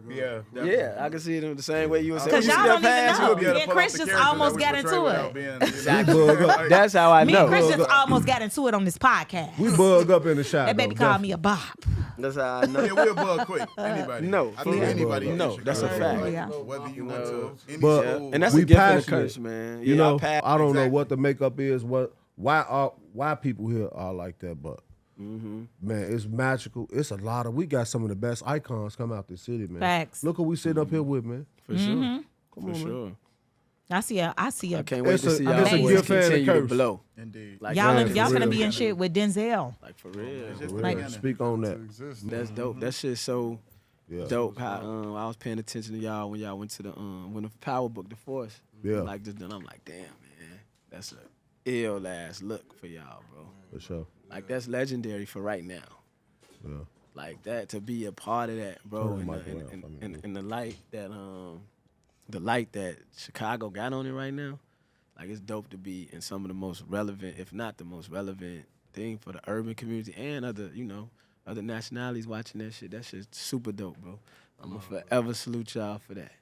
Yeah. Yeah, I can see it in the same way you would say. Because when you y'all see don't that even pass, know. you'll be able Me to and pull off Kris the just character almost that we got portray into without it. being, bug up. That's how I Me know. and Kris just almost got into it on this podcast. We bug up in the shot. That baby though, called me a bop. That's how I know. Yeah, we'll bug quick. Anybody. No, I think yeah. anybody. in No, Chicago, that's a fact. like, Yeah. Whether you went to any But- school. And that's We a gift and a passionate. curse, man. You Yeah, know, I I don't know Exactly. what the makeup is. Why people here are like that, but man, it's magical. It's a lot of. We got some of the best icons come out this city, man. Facts. Look who we sitting up here with, man. for sure. Come For on, man. sure. I see a I can't wait It's to a- see I y'all guess a boys gift and a continue to curse. blow. Indeed. Like, y'all. Man, Y'all for finna real. be in shit with Denzel. like for real. Like- Speak on that. That's dope. That shit's so Yeah. dope. How I was paying attention to y'all when y'all went to the when the Power Book, The Force. Yeah. Like this, then I'm like, damn man, that's a ill ass look for y'all, bro. For sure. Like that's legendary for right now. Yeah. Like that to be a part of that, bro. Turn the And mic the, around and, for me, and, bro. and the light that Chicago got on it right now. Like it's dope to be in some of the most relevant, if not the most relevant thing for the urban community and other, other nationalities watching that shit. That shit's super dope, bro. I'm gonna forever salute y'all for that.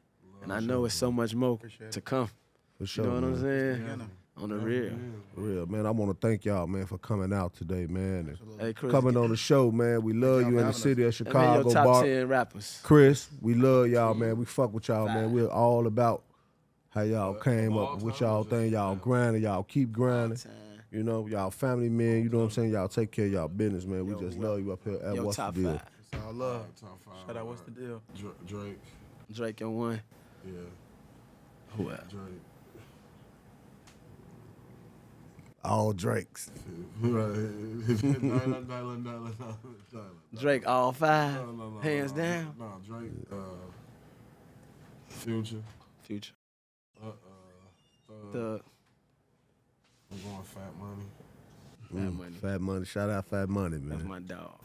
And I know it's so much more to come. For sure. You know what I'm man. saying? On the real. For real, man. I want to thank y'all, man, for coming out today, man. And Hey, Kris, coming on the show, man. We love you in the having city of that man Chicago. your top Barton. 10 rappers. Chris, we love y'all, man. We fuck with y'all, man. We're all about how y'all came up with y'all thing. Y'all grinding, y'all keep grinding. You know, y'all family men, you know what I'm saying? Y'all take care of y'all business, man. We just love you up here at Your What's the top Deal. 5. It's all love. Top 5. Shout out, what's the deal? Drake. Drake and one. Yeah. Who else? Drake. All Drakes. Drake, all 5. No, Hands down. No, Drake. Future. Future. I'm The going Fat Money. Fat Money. Fat Money. Shout out Fat Money, man. That's my dog.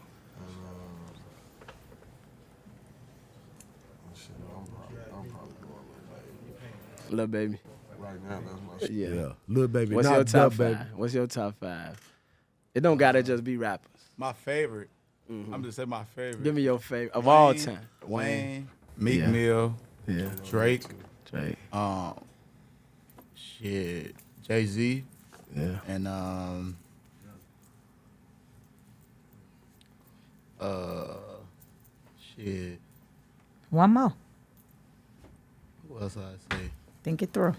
Shit, I'm probably going Lil Baby. right now. That's my shit. Yeah. Yeah. Little baby. What's not your top Dub Baby. 5? What's your top 5? It don't gotta just be rappers. My favorite. I'm just saying my favorite. Give me your favorite of all Wayne, time. Wayne, Meek Yeah. Mill, Yeah. Drake, Drake. shit, Jay-Z, Yeah. and shit. One more. Who else I say? Think it through.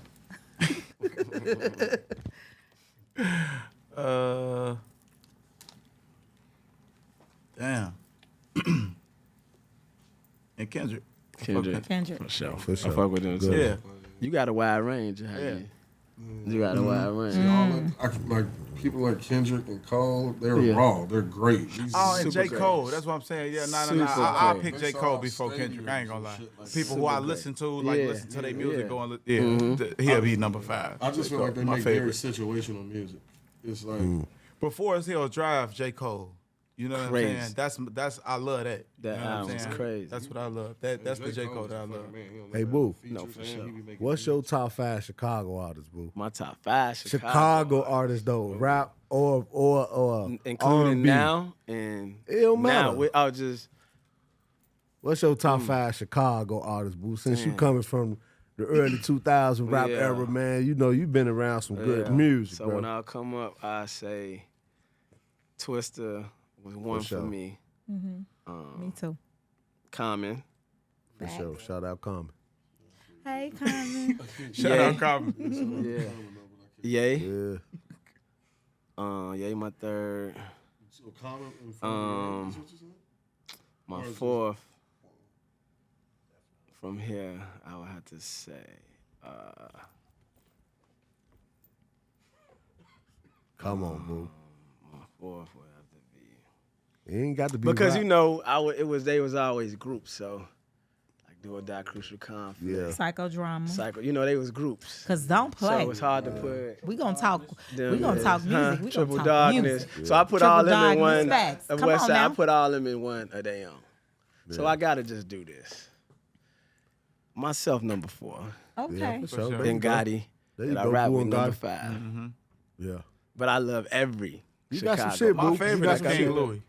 Damn. And Kendrick. Kendrick. Kendrick. For sure. For sure. I fuck with them too. Yeah. You got a wide range. How Yeah. You got a wide range. Like people like Kendrick and Cole, they're Yeah. raw. They're great. These Oh, and Super J. great. Cole. That's what I'm saying. Yeah, no. Super I'll great. pick J. Cole before Kendrick. I ain't gonna lie. Shit like People who Super I great. listen to, like Yeah. listen to their Yeah. music, go and he'll be number 5. I just feel like they My make favorite. very situational music. It's like Before Forest Hill Drive, J. Cole. You know what Crazy. I'm saying? That's I love that. That you know what I'm album was saying? crazy. That's what I love. That's the J. Cole that I love. Hey, boo. No, for sure. What's your top 5 Chicago artists, boo? My top 5 Chicago artists, though. Rap or including R&B. now and It don't now. matter. I'll just What's your top 5 Chicago artists, boo? Since you coming from the early 2000 rap Yeah. era, man, you know you've been around some good yeah. music, So bro. when I come up, I say Twista was one sure. for me. Me too. Common. For sure. Shout out Common. Hey, Carmen. Shout Yeah. out Common. Yeah. Yay. Yeah. Yay, my third. So Common and Freddie, is what you said? My fourth. From here, I would have to say. Come on, boo. My fourth would have to be. It ain't got to be Because rap. you know, they was always groups, so like Do or Die, Crucial Conflict, Yeah. Psychodrama. Psycho. You know, they was groups. Cause don't play. So it's hard to put. We gonna talk. them We gonna in. talk music. We Triple gonna talk Darkness. music. So I put Triple all them in Darkness, one. facts. Of Come West on Side, now. I put all them in one of their own. So I gotta just do this. Myself number 4. Okay. Yeah, for sure. There Then you go. Gotti. There you And I go, rap Boo with and number Gotti. 5. Yeah. But I love every You Chicago. got some shit, boo. My You favorite got is some King shit. Louis.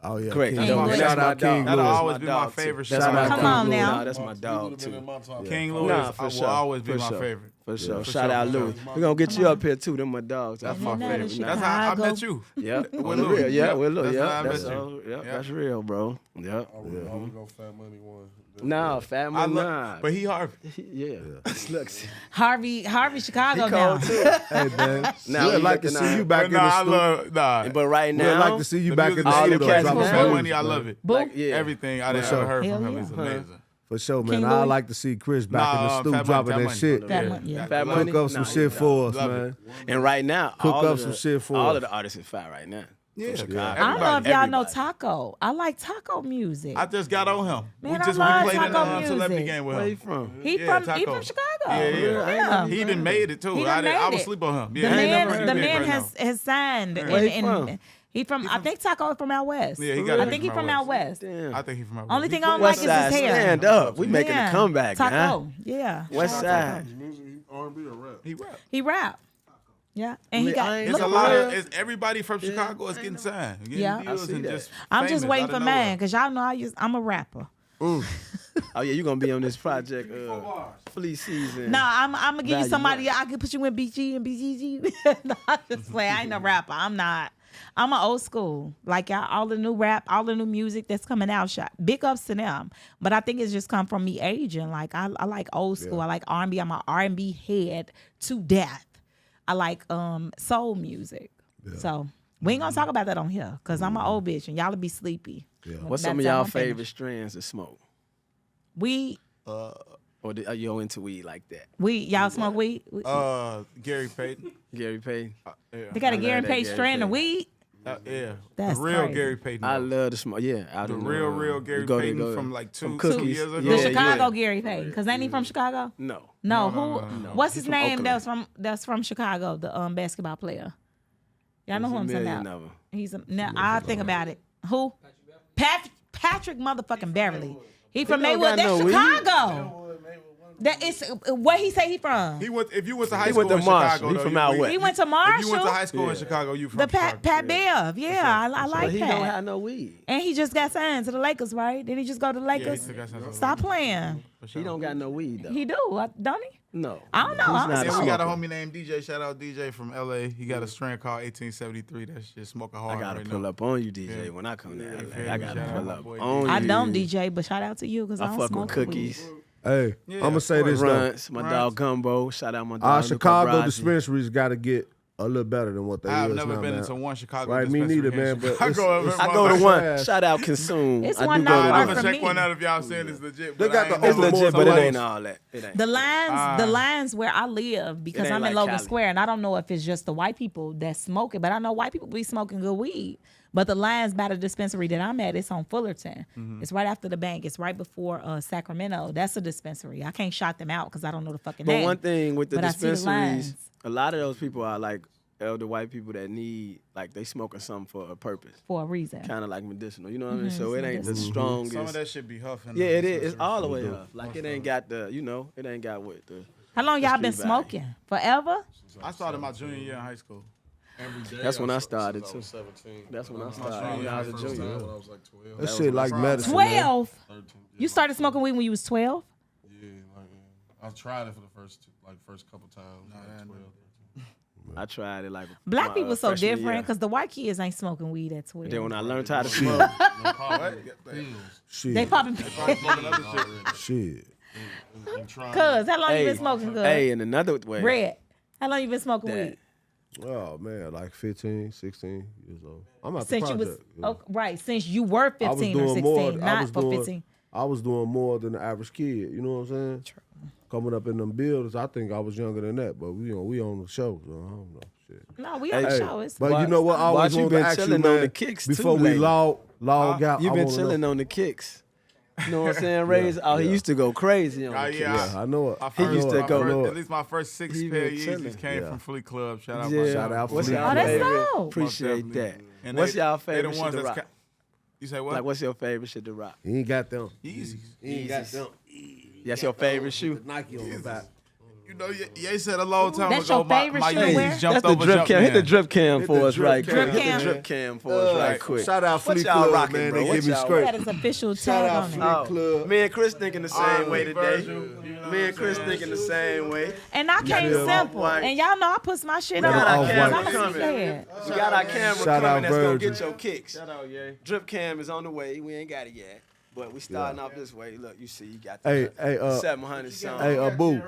Oh, yeah. Correct. King Louis. Louis. That's Shout my out dog. King That'll Louis. always be my my dog, favorite. too. That's Shout my out Come King on Louis. now. Nah, that's my dog too. King Louis Nah, for will sure. always be For my sure. favorite. For sure. For Shout sure, out for Louis. sure. We're gonna get you up here too. Them my dogs. That's my And then favorite. that That's how I Chicago. met you. Yeah, With on the Louis. real. Yeah, with Louis. That's how Yeah, I that's met you. all. Yeah, Yeah. that's real, bro. Yeah. I would go Fat Money one. Nah, Fat I Man, love, nah. but he Harvey. Yeah. Look, Harvey Chicago he now. cold too. Hey, man. Now We'd we like to looking see at- you back But in nah, the I studio. love nah. But right We'd now, like to see you The back in music the all the studio. cats dropping from some Fat Fat Money, music, I man. love it. Boo. Like everything I done sure. ever heard Hell from him yeah. is amazing. For sure, King man. I Louis? like to see Kris back in the Nah, stew Fat Money, dropping Fat that Money. shit. Fat Money, yeah. Fat Cook Money? up some Nah, shit for us, Love man. And right now, Cook all up of some the, shit for all us. of the artists is fat right now. Yeah, From I Chicago. don't know if y'all know Everybody. Taco. I like Taco music. I just got on him. Man, we just I love played in taco the celebrity music. game with Where him. you from? he Yeah, from Taco. Chicago. Yeah. He done made it too. He done I made was it. sleep on him. The Yeah, I ain't never heard man, the him man right has signed, Where he and from? he from. I think Taco is from out west. Yeah, he got. I think he from out west. Damn. I think he from out Only west. thing He I don't from like West is Side, his hair. stand up. We making Yeah. a comeback, Taco, man. yeah. West Side. Music, R&B or rap? He rap. He rap. Yeah, and he I got. ain't It's Look, a lot Yeah. of. It's everybody from Chicago is getting signed. Getting Yeah. deals I see and that. just I'm just famous waiting out for of mine nowhere. because y'all know I'm a rapper. Oh yeah, you gonna be on this project, flea season. No, I'm gonna give you Value somebody. I can put you in BG and BGG. No, I just play. I ain't a rapper. I'm not. I'm an old school. Like y'all, all the new rap, all the new music that's coming out. Big ups to them. But I think it's just come from me aging. Like I like old school. I like R&B. I'm an R&B head to death. I like soul music. So we ain't gonna talk about that on here because I'm an old bitch and y'all'll be sleepy. What's some of y'all favorite strands of smoke? We Or are you into weed like that? y'all smoke weed? Gary Payton. Gary Payton. Yeah. They got a love Gary that Page Gary strand of Payton. weed. Yeah. That's the real crazy. Gary Payton. I though. love the smoke. Yeah, out the in, real Gary go to- Payton go to- from like two Cookies. years ago. The Yeah, Chicago yeah. Gary Payton, because ain't he from Chicago? No. No, no. what's He's his from name? Oakland. That's from Chicago, the basketball player. Y'all know who I'm talking million about. of 'em. He's I'll think about it. Who? Patrick motherfucking Beverly. He from don't Maywood. got That's no weed. Chicago. That is where he say he from. He went. If you went to high He school went to in Marshall. Chicago, He though, from you- out you- west. He went to If you went Marshall. to high school in Chicago, you from The Pat Chicago. Bev. Yeah, I like But he Pat. don't have no weed. And he just got signed to the Lakers, right? Didn't he just go to the Lakers? he got signed to the Stop playing. He don't got no weed though. He do, don't he? No. I don't know. He's I don't not And smoke. we got a smoker. homie named DJ. Shout out DJ from LA. He got a strand called 1873. That shit smoking hard I gotta right pull now. up on you, DJ, Yeah. when I come down. feel I me? gotta Shout out pull my up boy on you. I don't DJ, but shout out to you because I I don't fuck smoke with cookies. Hey, Yeah, I'm gonna of say this though. Runts, my dog Gumbo. Shout out my dog. Our Luca Chicago Brasi. dispensaries got to get a little better than what they I've is never now, been man. into one Chicago Right, me dispensary neither, here in man, but Chicago. it's- I go to Trash. one. Shout out Consume. It's I one do dollar go to I'm for gonna one. check me. one out if y'all saying it's legit. They but got I the ain't It's never- Overmore legit, but it somebody- ain't all that. It ain't. The lines where I live, because ain't I'm like in Logan Cali. Square, and I don't know if it's just the white people that smoke it, but I know white people be smoking good weed. But the lines by the dispensary that I'm at, it's on Fullerton. It's right after the bank. It's right before Sacramento. That's a dispensary. I can't shout them out because I don't know the fucking But name. one thing with the But I see the dispensaries, lines. a lot of those people are like elder white people that need, like they smoking something for a purpose, For a reason. kind of like medicinal. You know what I mean? So it's it ain't the medicinal. strongest. Some of that shit be huffing. Yeah, it is. It's all the way up. Like it ain't got the, it ain't got what the. How long y'all been street value. smoking? Forever? I started my junior year in high school. Every day. That's when I since started, was too. 17. That's when I My started. junior When I was a first junior. time when I was like 12. That shit like medicine, 12? 13. You started smoking weed when you was 12? Yeah, like I tried it for the first couple times. Like 12, 13. I tried it like. Black my, people so freshman different year. because the white kids ain't smoking weed at 12. Then when I learned how to smoke, No, pop pills. Shit, They popping shit. And trying Cuz, how long you hey, been smoking, cuz? hey, in another way, Red. How long you been smoking that weed? Oh man, like 15, 16 years old. I'm out the Since you was project. you know. right, since you were I was 15 or doing 16, more. I not was for doing. 15. I was doing more than the average kid. You know what I'm saying? True. Coming up in them buildings, I think I was younger than that. But we on the show, so I don't know. Shit. No, we on the Hey, show. It's But Why- you know what? I always why you wanted been to ask you, chilling on man, the kicks, too, before we lately? log out. you I been wanna chilling know. on the kicks. You know what I'm saying? Ray's he used to go crazy on Oh, the kicks. yeah. Yeah, I know it. My I first, used know to it. I go- know at it. least my first six He pair of been Yeezys chilling. came Yeah. from Fleet Club. Shout out Yeah. my Shout out What's Fleet y'all Oh, that's favorite? dope. Appreciate that. And What's y'all they favorite the shit ones to that's rock? You say what? Like, what's your favorite shit to rock? He ain't got them. Yeezys. He ain't got them. That's your favorite shoe? Nike on the back. You know, Ye said a long time That's ago, your favorite my shoe to Yeezys wear? jumped That's the over drip cam. Hit the Jumpman. drip cam Hit for the us drip right cam. quick. Drip Hit the cam. drip cam for us right quick. Shout out Fleet y'all Club, rocking, man. bro? They What give me y'all straight. That is official Shout tag out on Fleet it. Oh, Club. me and Chris thinking the same way today. Virgil, you know Me and Chris what I'm thinking the saying? same way. And I came Yeah. simple. Off-white. And y'all know I put my shit Got on. an our off-white. camera I'm a coming. sneakerhead. We got our camera Shout coming out that's gonna Virgil. get your kicks. Shout out, yeah. Drip cam is on the way. We ain't got it yet. But we starting off this way. Look, you see, you got the Hey, 700 something. hey, Boo.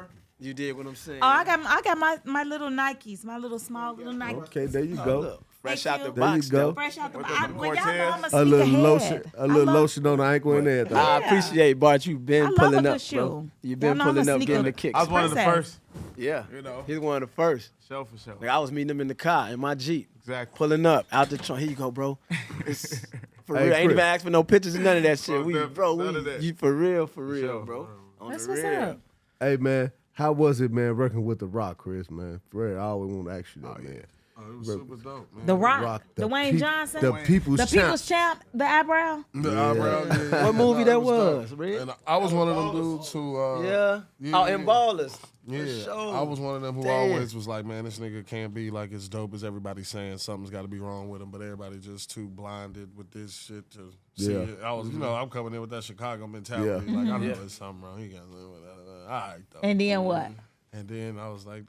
You did what I'm saying. Oh, I got my little Nikes, my little small little Nikes. Okay, there you Oh, go. look, Fresh Thank out the you. There you box, go. though. Fresh out the With box. the Well, y'all know I'm a A sneakerhead. little I love- lotion on the ankle in there. Though. I appreciate Bart. You've I been love a pulling good up, bro. shoe. You've been Y'all know I'm a pulling up, sneaker- getting the kicks. I was one of the Princess. first. Yeah, You know. he's one of the first. Show for show. Like I was meeting him in the car in my Jeep, Exactly. pulling up out the trunk. Here you go, bro. It's, for Hey, real, ain't Chris. even asked for no pictures and none of that shit. Bro, We, none of that. you for real, sure. bro. On That's the what's real. up. Hey man, how was it, man, working with The Rock, Chris, man? For real, I always want to ask you that, man. Oh, it was super dope, man. The Rock, the Dwayne pe- Johnson, the People's the Champ. People's Champ, the eyebrow. The eyebrow, yeah. What movie Nah, that it was, dope. Red? And I was one of them dudes who. Yeah. Yeah, Oh, in Ballers. Yeah, sure. I was one of them who Damn. always was like, man, this nigga can't be like as dope as everybody's saying. Something's got to be wrong with him, but everybody just too blinded with this shit to see Yeah. it. I was, I'm coming in with that Chicago mentality. Yeah. Like, I know there's something wrong. He got all right, though. And then what? And then I was like,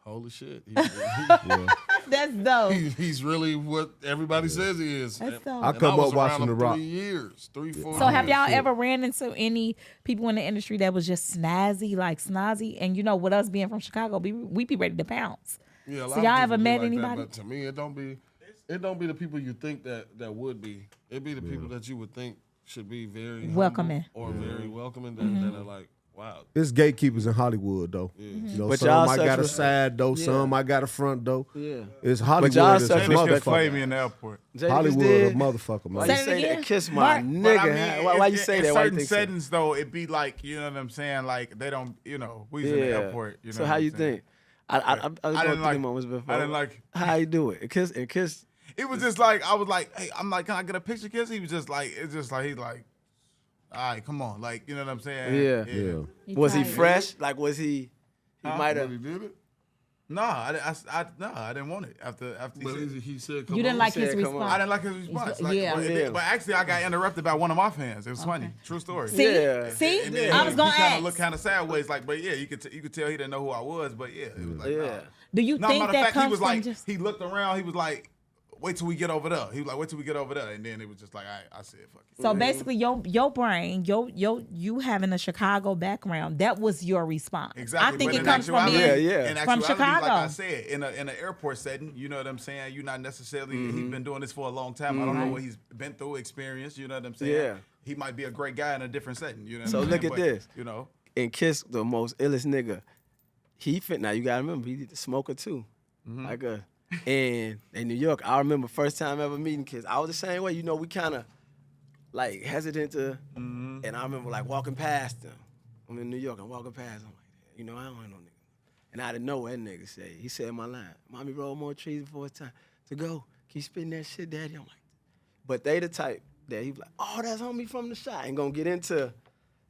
holy shit. That's dope. He's really what everybody says he is. That's And- dope. I and come was up watching around The him Rock. 3 years, 3-4 So have years. y'all ever ran into any people in the industry that was just snazzy, like snazzy? And you know, with us being from Chicago, we be ready to pounce. Yeah, a lot So of y'all people ever be met like that, anybody? but to me, it don't be the people you think that would be. It be the people that you would think should be very humble Welcoming. or very welcoming that are like, wow. It's gatekeepers in Hollywood, though. You know, But some y'all might such got a respect. side door, Yeah. some might got a front door. Yeah. It's Hollywood. y'all It's a such They just respect. played motherfucker. me in the airport. Jadakiss Hollywood, did? a motherfucker, Why man. you Say it say again? that? Kiss my Bart. nigga. But I mean, Why you say in that? Why you certain think so? settings, though, it'd be like, you know what I'm saying? Like, they don't, we was in the airport. You know So what how I'm you saying? think? I didn't going like- through moments before. I didn't like- How you do it? Kiss. It was just like, I was like, hey, I'm like, can I get a picture, Kiss? He was just like, it's just like, he's like, all right, come on. Like, you know what I'm saying? Yeah. Was he tired. fresh? Like, was he? He might But have. he did it. No, I didn't want it after But he said, he said, come You didn't on. like said, his come on. response. I didn't like his response. Like, Yeah. but actually, I got interrupted by one of my fans. It was funny. True story. See, Yeah. see, And then I was gonna he kind ask. of looked kind of sideways, like, but yeah, you could tell he didn't know who I was, but yeah, it was like, Yeah. nah. Do you No, think matter that of fact, he comes was from like, just? he looked around, he was like, wait till we get over there. He was like, wait till we get over there, and then it was just like, I said, fuck it. So basically, your brain, you having a Chicago background, that was your response. Exactly. I think but it in comes from actuality- being Yeah. In from actuality, Chicago. like I said, in an airport setting, you know what I'm saying? You're not necessarily, he's been doing this for a long time. I don't know what he's been through, experienced, you know what I'm saying? Yeah. He might be a great guy in a different setting, you know what So I'm look saying? at this. You know? And Kiss, the most illest nigga. He fit. Now you gotta remember, he the smoker too. Like and in New York, I remember first time ever meeting Kiss. I was the same way. You know, we kind of like hesitant to. And I remember like walking past him. I'm in New York. I'm walking past him. I'm like, you know, I don't know no nigga. And I didn't know what that nigga said. He said my line, "Mommy roll more trees before it's time to go. Keep spitting that shit, Daddy." I'm like, but they the type that he was like, "Oh, that's homie from the shot." Ain't gonna get into.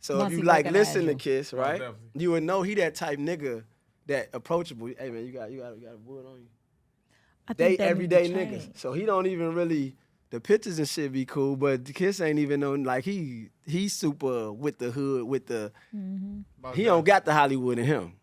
So Once if you he like recognize listen to you. Kiss, right? definitely. You would know he that type nigga that approachable. Hey man, you got a wood on you. I They think that everyday need to niggas. change. So he don't even really the pictures and shit be cool, but the Kiss ain't even know like he's super with the hood, with the he don't got the Hollywood in him.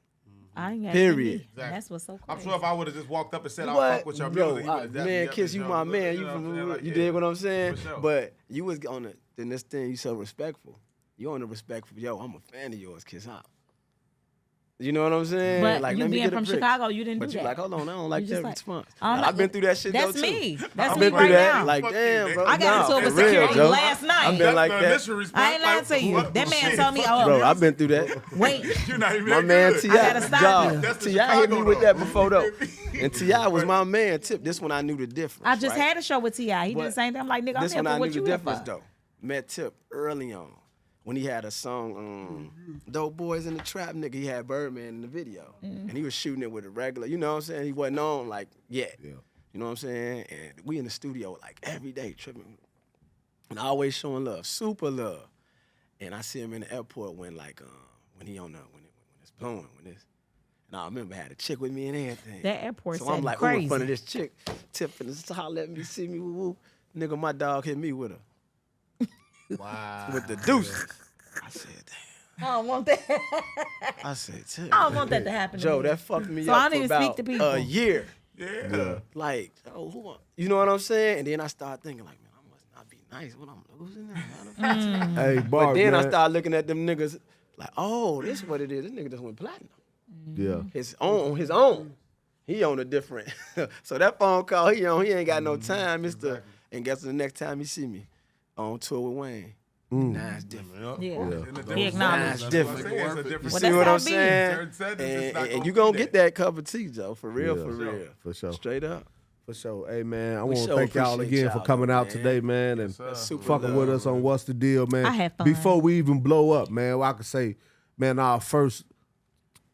I ain't got Period. any. And that's what's so crazy. I'm sure if I would have just walked up and said, I'll What? fuck with your Bro, music, he would've man, definitely- Kiss, you my man. You know from what I'm saying? Like, you yeah. dig what I'm saying? For sure. But you was on it. Then this thing, you so respectful. You on the respectful. Yo, I'm a fan of yours, Kiss Hop. You know what I'm saying? But like, you let me being get a from pic. Chicago, you didn't But do you that. like, hold on, I don't like just that like, response. I don't I've been like- through that shit That's though, me. too. That's I've me been through right that. now. Like, Fuck you, damn, nigga. bro. I got into it for with real, security Joe. last night. I've been like the that. initial response, I ain't lying like, to you. what That the man shit? told me, Fuck oh, Bro, I've been through that. wait. You're not even My that man good. T.I. gotta stop you. That's the T.I. hit me Chicago, with that though. before though. And T.I. was my man, Tip. This one I knew the difference. I just right? had a show with T.I. He did the But same thing. I'm like, nigga, I'm This here one for I knew what the you here difference for. though. Met Tip early on when he had a song, Dope Boys in the Trap, nigga. He had Birdman in the video. And he was shooting it with a regular, you know what I'm saying? He wasn't on like yet. Yeah. You know what I'm saying? And we in the studio like every day tripping. And always showing love, super love. And I see him in the airport when like when he on the when it's blowing, when it's and I remember I had a chick with me and everything. That airport So setting I'm like, crazy. in front of this chick, tipping this holler at me, see me, woo woo. Nigga, my dog hit me with her. Wow. With the deuce. I said, damn. I don't want that. I said, Tip. I don't want that to happen to Joe, me. that fucked me So up I don't for even about speak to people. a year. Yeah. Like, oh, you know what I'm saying? And then I started thinking, like, man, I must not be nice when I'm losing that. Hey, But Bart, then I man. started looking at them niggas like, oh, this is what it is. This nigga just went platinum. Yeah. His own. he on a different. So that phone call he on, he ain't got no time, Mister. And guess the next time he see me on tour with Wayne. Nah, it's different. Yeah. He He acknowledged. Nah, it's different. It's a different You Well, see what I'm that's how it saying? be. And you gonna get that cup of tea, Joe. For real, Yeah. for real. For sure. Straight up. For sure. Hey, man, I We want to sure thank y'all appreciate again for y'all, coming out man. today, man, and Super fucking love, with us on What's the Deal, man. I had fun. Before we even blow up, man, I could say, man, our first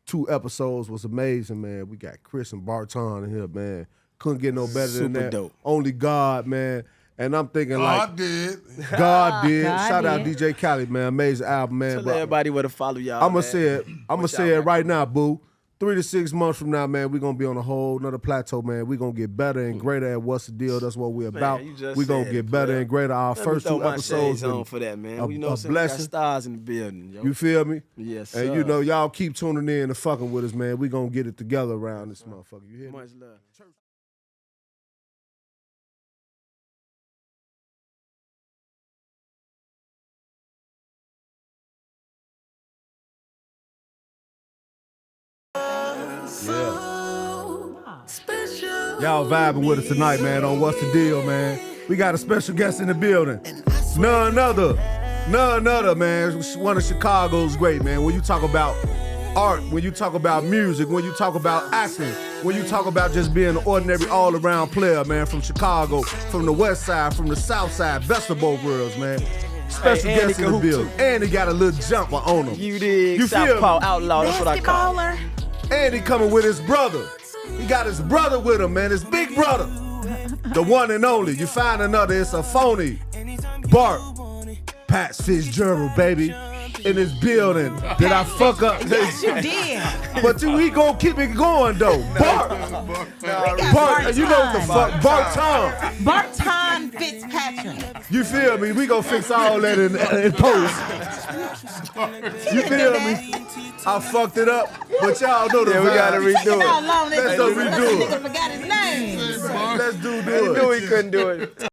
2 episodes was amazing, man. We got Kris and Barton in here, man. Couldn't get no better than Super that. dope. Only God, man. And I'm thinking God did. God did. God Shout out did. DJ Khaled, man. Amazing album, man. Tell everybody where to follow y'all. I'm gonna man. say it. I'm gonna say it right now, boo. 3 to 6 months from now, man, we're gonna be on a whole nother plateau, man. We're gonna get better and greater at What's the Deal. That's what we're about. you just We're gonna said get it, better player. and greater. Our Let me first throw 2 my episodes shades on been for that, man. a You know, what I'm saying? We blessing. got stars in the building, yo. You feel me? Yes, And sir. you know, y'all keep tuning in and fucking with us, man. We gonna get it together around this motherfucker. You hear me? Much love. Y'all vibing with us tonight, man, on What's the Deal, man. We got a special guest in the building. None other, man. One of Chicago's great, man. When you talk about art, when you talk about music, when you talk about acting, when you talk about just being an ordinary all-around player, man, from Chicago, from the west side, from the south side, best of both worlds, man. Special Hey, and guest he in the can hoop, building. too. And he got a little jumper on him. You dig? You feel me? Southpaw Outlaw, that's what I call it. Basketballer. And he coming with his brother. He got his brother with him, man. His big brother. The one and only. You find another, it's a phony. Bart. Pat Fitzgerald, baby. In his building. Did I fuck up? Yes, you did. But we gonna keep it going, though. Bart. Bart, you know what the fuck. Barton. Barton Fitzpatrick. You feel me? We gonna fix all that in post. You feel me? I fucked it up, but y'all know the Yeah, we gotta vibe. redo How it. long Let's go redo it. Nigga forgot his name. Let's do He knew it. he couldn't do it.